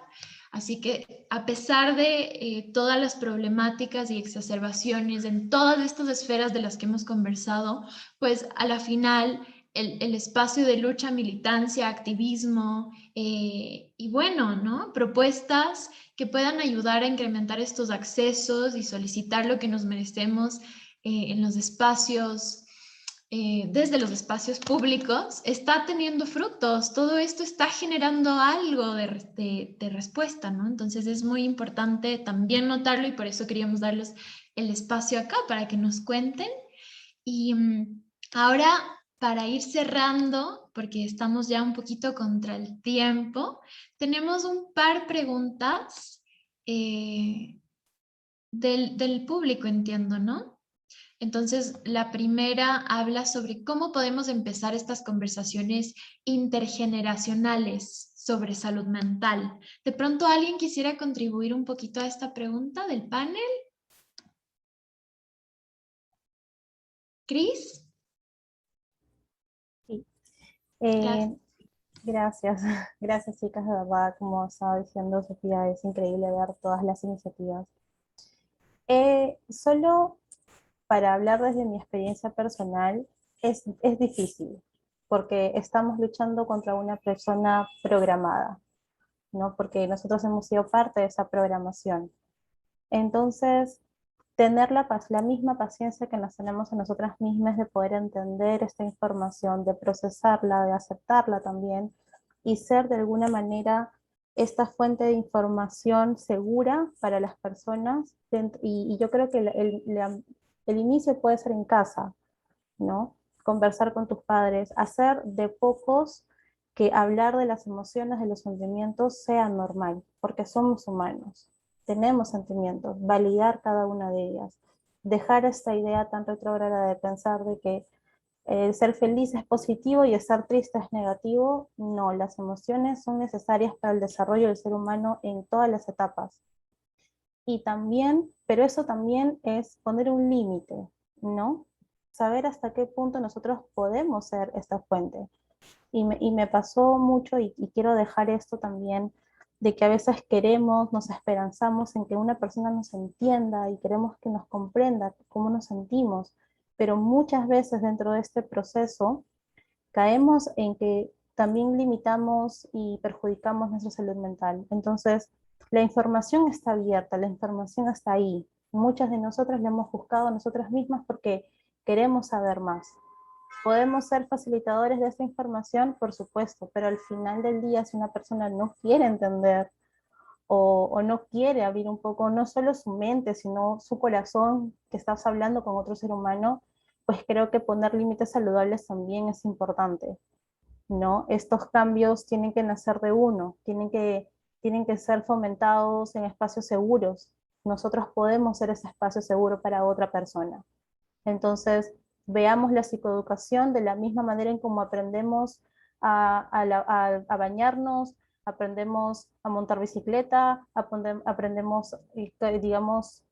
Así que a pesar de todas las problemáticas y exacerbaciones en todas estas esferas de las que hemos conversado, pues a la final el espacio de lucha, militancia, activismo y bueno, ¿no? Propuestas que puedan ayudar a incrementar estos accesos y solicitar lo que nos merecemos en los espacios, desde los espacios públicos, está teniendo frutos. Todo esto está generando algo de respuesta, ¿no? Entonces es muy importante también notarlo y por eso queríamos darles el espacio acá para que nos cuenten. Y ahora, para ir cerrando, porque estamos ya un poquito contra el tiempo, tenemos un par preguntas del público, entiendo, ¿no? Entonces, la primera habla sobre cómo podemos empezar estas conversaciones intergeneracionales sobre salud mental. ¿De pronto alguien quisiera contribuir un poquito a esta pregunta del panel? ¿Cris? Sí. Gracias. Gracias, gracias chicas, de verdad, como estaba diciendo Sofía, es increíble ver todas las iniciativas. Solo para hablar desde mi experiencia personal, es difícil, porque estamos luchando contra una persona programada, ¿no? Porque nosotros hemos sido parte de esa programación. Entonces, tener la misma paciencia que nos tenemos a nosotras mismas de poder entender esta información, de procesarla, de aceptarla también, y ser de alguna manera esta fuente de información segura para las personas. Y yo creo que el inicio puede ser en casa, ¿no? Conversar con tus padres, hacer de pocos que hablar de las emociones, de los sentimientos sea normal, porque somos humanos, tenemos sentimientos, validar cada una de ellas, dejar esta idea tan retrógrada de pensar de que ser feliz es positivo y estar triste es negativo. No, las emociones son necesarias para el desarrollo del ser humano en todas las etapas. Y también, pero eso también es poner un límite, ¿no? Saber hasta qué punto nosotros podemos ser esta fuente. Y me pasó mucho, y quiero dejar esto también, de que a veces queremos, nos esperanzamos en que una persona nos entienda y queremos que nos comprenda cómo nos sentimos, pero muchas veces dentro de este proceso caemos en que también limitamos y perjudicamos nuestra salud mental. Entonces, la información está abierta, la información está ahí. Muchas de nosotras la hemos buscado a nosotras mismas porque queremos saber más. Podemos ser facilitadores de esta información, por supuesto, pero al final del día, si una persona no quiere entender o no quiere abrir un poco, no solo su mente, sino su corazón, que estás hablando con otro ser humano, pues creo que poner límites saludables también es importante, ¿no? Estos cambios tienen que nacer de uno, tienen que ser fomentados en espacios seguros. Nosotros podemos ser ese espacio seguro para otra persona. Entonces, veamos la psicoeducación de la misma manera en cómo aprendemos a bañarnos, aprendemos a montar bicicleta, aprendemos, digamos,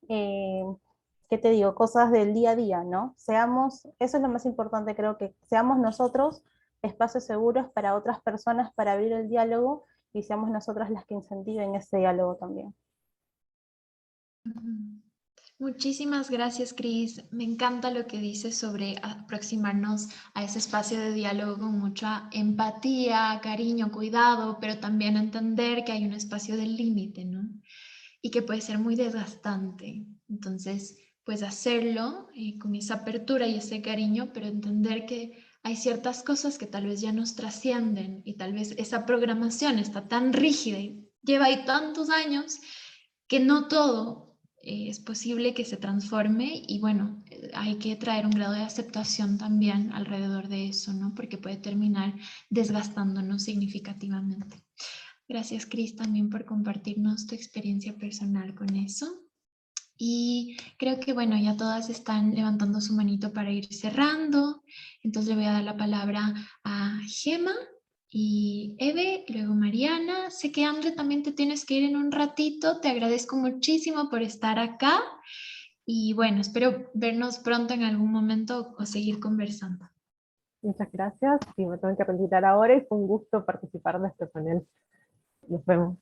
¿qué te digo? Cosas del día a día, ¿no? Seamos, eso es lo más importante, creo que seamos nosotros espacios seguros para otras personas para abrir el diálogo y seamos nosotras las que incentiven ese diálogo también. Muchísimas gracias, Cris. Me encanta lo que dices sobre aproximarnos a ese espacio de diálogo con mucha empatía, cariño, cuidado, pero también entender que hay un espacio del límite, ¿no? Y que puede ser muy desgastante. Entonces, pues hacerlo con esa apertura y ese cariño, pero entender que hay ciertas cosas que tal vez ya nos trascienden y tal vez esa programación está tan rígida y lleva ahí tantos años que no todo es posible que se transforme y bueno, hay que traer un grado de aceptación también alrededor de eso, ¿no? Porque puede terminar desgastándonos significativamente. Gracias, Cris, también por compartirnos tu experiencia personal con eso. Y creo que, bueno, ya todas están levantando su manito para ir cerrando. Entonces le voy a dar la palabra a Gema y Eve, luego Mariana. Sé que, Andre, también te tienes que ir en un ratito. Te agradezco muchísimo por estar acá. Y bueno, espero vernos pronto en algún momento o seguir conversando. Muchas gracias. Sí, me tengo que retirar ahora y fue un gusto participar de este panel. Nos vemos.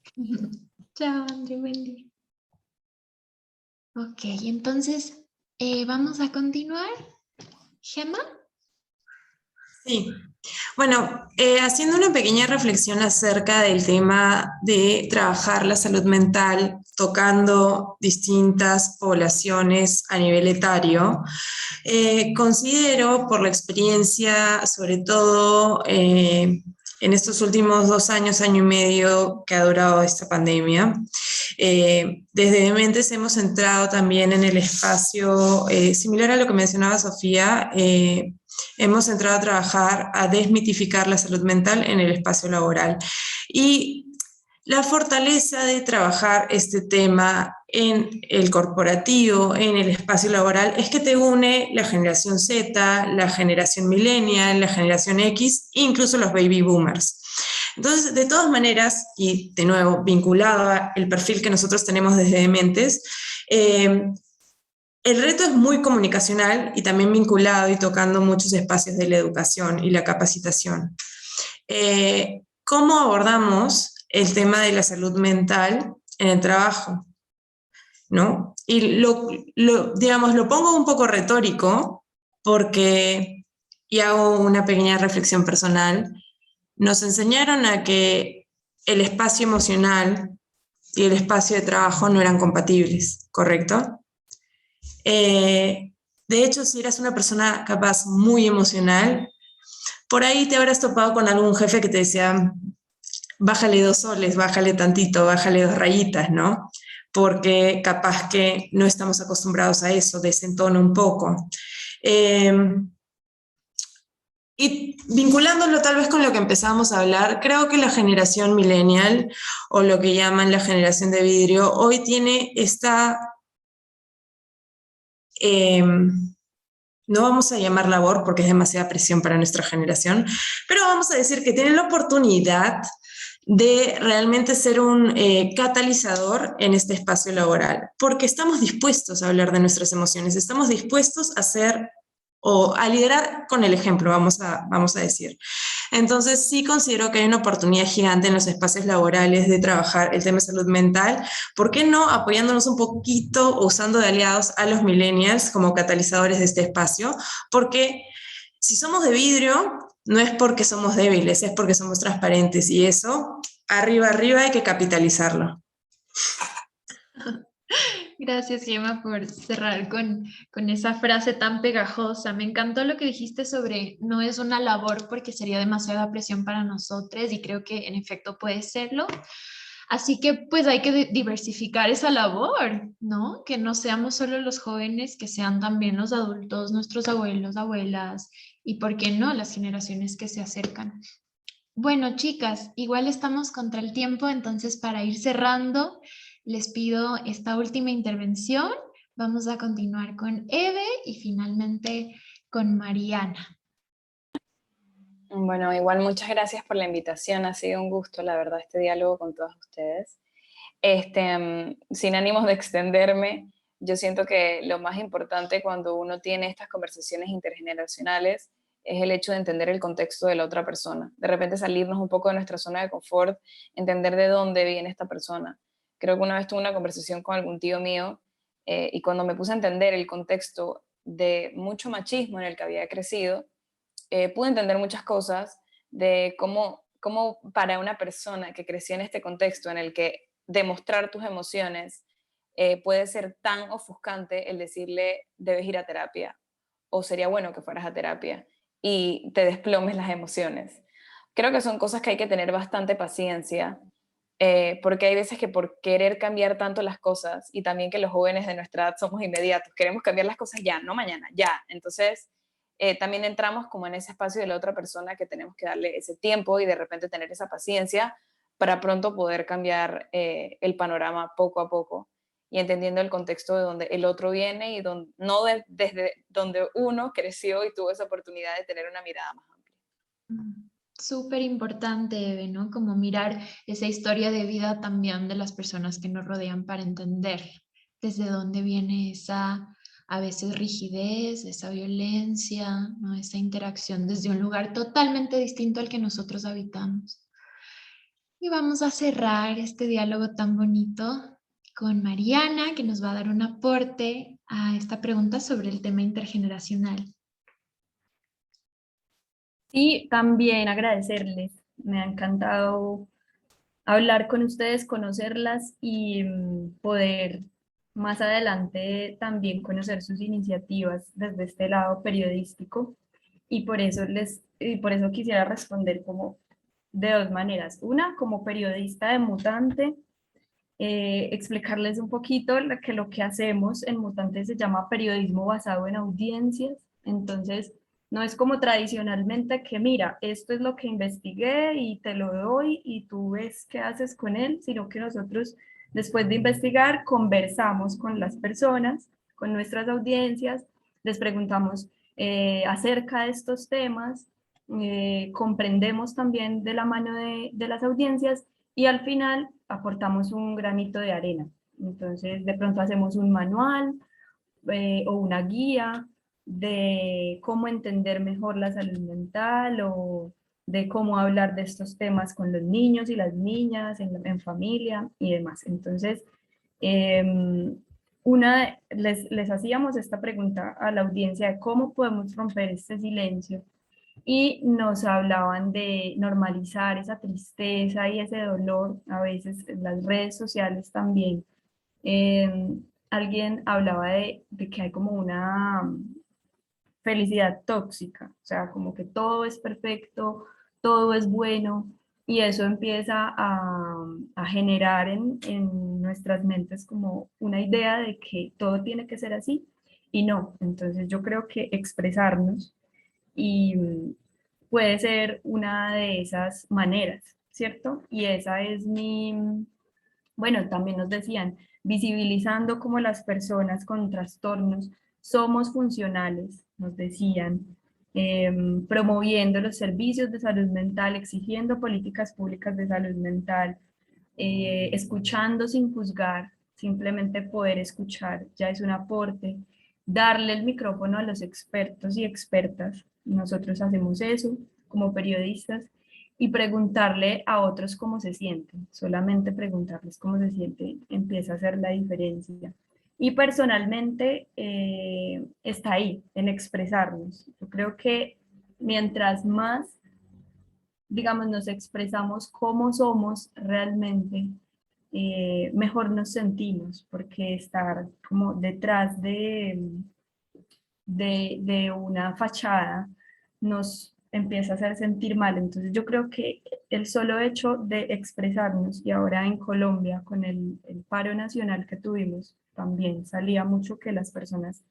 Chao, Andre, buen día. Ok, entonces vamos a continuar. Gema. Sí, bueno, haciendo una pequeña reflexión acerca del tema de trabajar la salud mental, tocando distintas poblaciones a nivel etario, considero por la experiencia, sobre todo en estos últimos 2 años, año y medio que ha durado esta pandemia, desde Dementes hemos entrado también en el espacio, similar a lo que mencionaba Sofía, hemos entrado a trabajar, a desmitificar la salud mental en el espacio laboral. Y la fortaleza de trabajar este tema en el corporativo, en el espacio laboral, es que te une la generación Z, la generación millennial, la generación X, e incluso los baby boomers. Entonces, de todas maneras, y de nuevo, vinculado al perfil que nosotros tenemos desde Dementes, el reto es muy comunicacional y también vinculado y tocando muchos espacios de la educación y la capacitación. ¿Cómo abordamos el tema de la salud mental en el trabajo? ¿No? Y digamos, lo pongo un poco retórico porque, y hago una pequeña reflexión personal, nos enseñaron a que el espacio emocional y el espacio de trabajo no eran compatibles, ¿correcto? De hecho, si eras una persona capaz muy emocional, por ahí te habrás topado con algún jefe que te decía, bájale 2 soles, bájale tantito, bájale 2 rayitas, ¿no? Porque capaz que no estamos acostumbrados a eso, desentona un poco. Y vinculándolo tal vez con lo que empezamos a hablar, creo que la generación millennial, o lo que llaman la generación de vidrio, hoy tiene esta... no vamos a llamar labor porque es demasiada presión para nuestra generación, pero vamos a decir que tienen la oportunidad de realmente ser un catalizador en este espacio laboral, porque estamos dispuestos a hablar de nuestras emociones, estamos dispuestos a hacer o a liderar con el ejemplo, vamos a decir. Entonces sí considero que hay una oportunidad gigante en los espacios laborales de trabajar el tema de salud mental. ¿Por qué no apoyándonos un poquito o usando de aliados a los millennials como catalizadores de este espacio? Porque si somos de vidrio, no es porque somos débiles, es porque somos transparentes y eso, arriba hay que capitalizarlo. Gracias, Gemma, por cerrar con esa frase tan pegajosa. Me encantó lo que dijiste sobre no es una labor porque sería demasiada presión para nosotros y creo que en efecto puede serlo. Así que pues hay que diversificar esa labor, ¿no? Que no seamos solo los jóvenes, que sean también los adultos, nuestros abuelos, abuelas y, ¿por qué no?, las generaciones que se acercan. Bueno, chicas, igual estamos contra el tiempo, entonces para ir cerrando, les pido esta última intervención. Vamos a continuar con Eve y finalmente con Mariana. Bueno, igual muchas gracias por la invitación, ha sido un gusto, la verdad, este diálogo con todos ustedes. Sin ánimos de extenderme, yo siento que lo más importante cuando uno tiene estas conversaciones intergeneracionales es el hecho de entender el contexto de la otra persona. De repente salirnos un poco de nuestra zona de confort, entender de dónde viene esta persona. Creo que una vez tuve una conversación con algún tío mío y cuando me puse a entender el contexto de mucho machismo en el que había crecido, pude entender muchas cosas de cómo para una persona que creció en este contexto en el que demostrar tus emociones puede ser tan ofuscante el decirle debes ir a terapia o sería bueno que fueras a terapia y te desplomes las emociones. Creo que son cosas que hay que tener bastante paciencia porque hay veces que por querer cambiar tanto las cosas y también que los jóvenes de nuestra edad somos inmediatos, queremos cambiar las cosas ya, no mañana, ya. Entonces también entramos como en ese espacio de la otra persona que tenemos que darle ese tiempo y de repente tener esa paciencia para pronto poder cambiar el panorama poco a poco y entendiendo el contexto de donde el otro viene y no desde donde uno creció y tuvo esa oportunidad de tener una mirada más amplia. Súper importante, Eve, ¿no? Como mirar esa historia de vida también de las personas que nos rodean para entender desde dónde viene esa, a veces, rigidez, esa violencia, ¿no? Esa interacción desde un lugar totalmente distinto al que nosotros habitamos. Y vamos a cerrar este diálogo tan bonito con Mariana, que nos va a dar un aporte a esta pregunta sobre el tema intergeneracional. Y también agradecerles. Me ha encantado hablar con ustedes, conocerlas y poder más adelante también conocer sus iniciativas desde este lado periodístico. Y por eso quisiera responder como de dos maneras. Una, como periodista de Mutante, explicarles un poquito que lo que hacemos en Mutante se llama periodismo basado en audiencias. Entonces, no es como tradicionalmente que mira, esto es lo que investigué y te lo doy y tú ves qué haces con él, sino que nosotros, después de investigar, conversamos con las personas, con nuestras audiencias, les preguntamos acerca de estos temas, comprendemos también de la mano de las audiencias y al final aportamos un granito de arena. Entonces, de pronto hacemos un manual o una guía de cómo entender mejor la salud mental o de cómo hablar de estos temas con los niños y las niñas en familia y demás. Entonces, les hacíamos esta pregunta a la audiencia de cómo podemos romper este silencio y nos hablaban de normalizar esa tristeza y ese dolor, a veces en las redes sociales también. Alguien hablaba de que hay como una felicidad tóxica, o sea, como que todo es perfecto, todo es bueno, y eso empieza a generar en nuestras mentes como una idea de que todo tiene que ser así, y no. Entonces yo creo que expresarnos y puede ser una de esas maneras, ¿cierto? Y esa es bueno, también nos decían, visibilizando como las personas con trastornos somos funcionales, nos decían, promoviendo los servicios de salud mental, exigiendo políticas públicas de salud mental, escuchando sin juzgar, simplemente poder escuchar ya es un aporte, darle el micrófono a los expertos y expertas, nosotros hacemos eso como periodistas, y preguntarle a otros cómo se sienten, solamente preguntarles cómo se sienten empieza a hacer la diferencia. Y personalmente está ahí, en expresarnos. Yo creo que mientras más, digamos, nos expresamos cómo somos realmente, mejor nos sentimos, porque estar como detrás de una fachada nos empieza a hacer sentir mal. Entonces yo creo que el solo hecho de expresarnos, y ahora en Colombia con el paro nacional que tuvimos, también salía mucho que las personas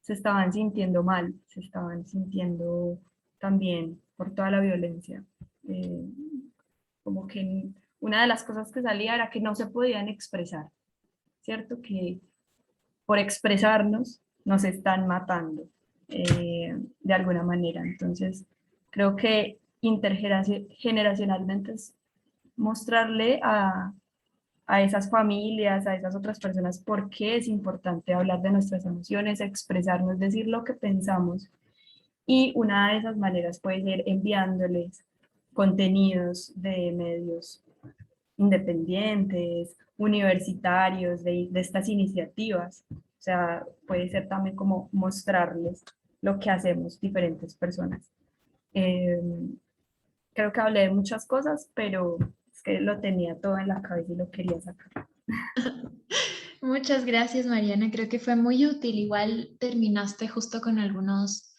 se estaban sintiendo mal, se estaban sintiendo también por toda la violencia. Como que una de las cosas que salía era que no se podían expresar, ¿cierto? Que por expresarnos nos están matando de alguna manera. Entonces, creo que intergeneracionalmente es mostrarle a esas familias, a esas otras personas, por qué es importante hablar de nuestras emociones, expresarnos, decir lo que pensamos. Y una de esas maneras puede ser enviándoles contenidos de medios independientes, universitarios, de estas iniciativas. O sea, puede ser también como mostrarles lo que hacemos diferentes personas. Eh, Creo que hablé de muchas cosas, pero es que lo tenía todo en la cabeza y lo quería sacar. Muchas gracias, Mariana. Creo que fue muy útil. Igual terminaste justo con algunos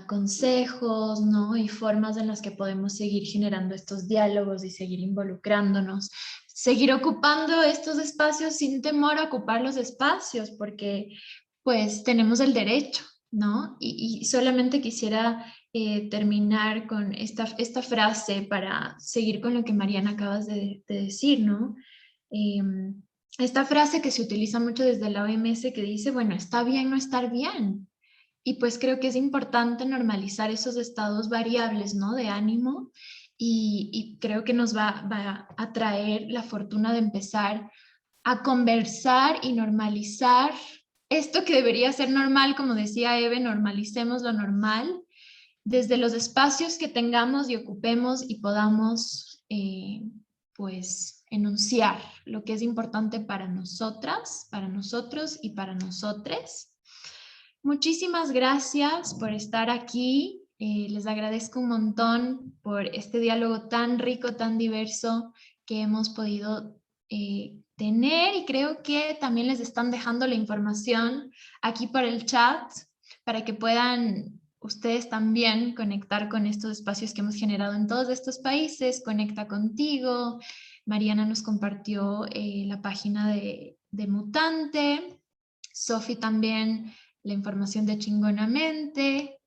consejos, ¿no? Y formas en las que podemos seguir generando estos diálogos y seguir involucrándonos, seguir ocupando estos espacios sin temor a ocupar los espacios, porque pues tenemos el derecho, ¿no? Y solamente quisiera terminar con esta frase para seguir con lo que Mariana acabas de decir, ¿no? Esta frase que se utiliza mucho desde la OMS que dice, bueno, está bien no estar bien. Y pues creo que es importante normalizar esos estados variables, ¿no? De ánimo y creo que nos va a traer la fortuna de empezar a conversar y normalizar esto que debería ser normal, como decía Eve, normalicemos lo normal desde los espacios que tengamos y ocupemos y podamos pues enunciar lo que es importante para nosotras, para nosotros y para nosotres. Muchísimas gracias por estar aquí. Les agradezco un montón por este diálogo tan rico, tan diverso que hemos podido tener y creo que también les están dejando la información aquí por el chat para que puedan ustedes también conectar con estos espacios que hemos generado en todos estos países. Conecta contigo. Mariana nos compartió la página de Mutante. Sofi también la información de Chingonamente.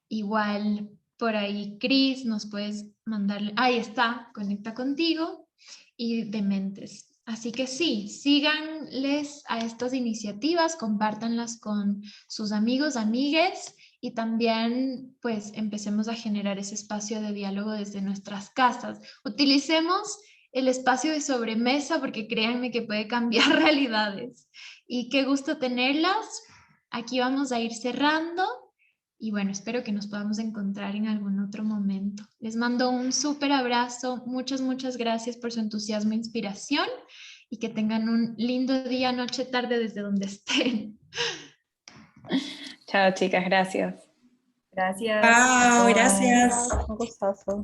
Igual por ahí, Cris, nos puedes mandarle. Ahí está, conecta contigo y Dementes. Así que sí, síganles a estas iniciativas, compártanlas con sus amigos, amigues y también pues empecemos a generar ese espacio de diálogo desde nuestras casas. Utilicemos el espacio de sobremesa porque créanme que puede cambiar realidades. Y qué gusto tenerlas. Aquí vamos a ir cerrando. Y bueno, espero que nos podamos encontrar en algún otro momento. Les mando un súper abrazo. Muchas gracias por su entusiasmo e inspiración y que tengan un lindo día, noche, tarde desde donde estén. Chao, chicas, gracias. Gracias. Chao, gracias. Un gustazo.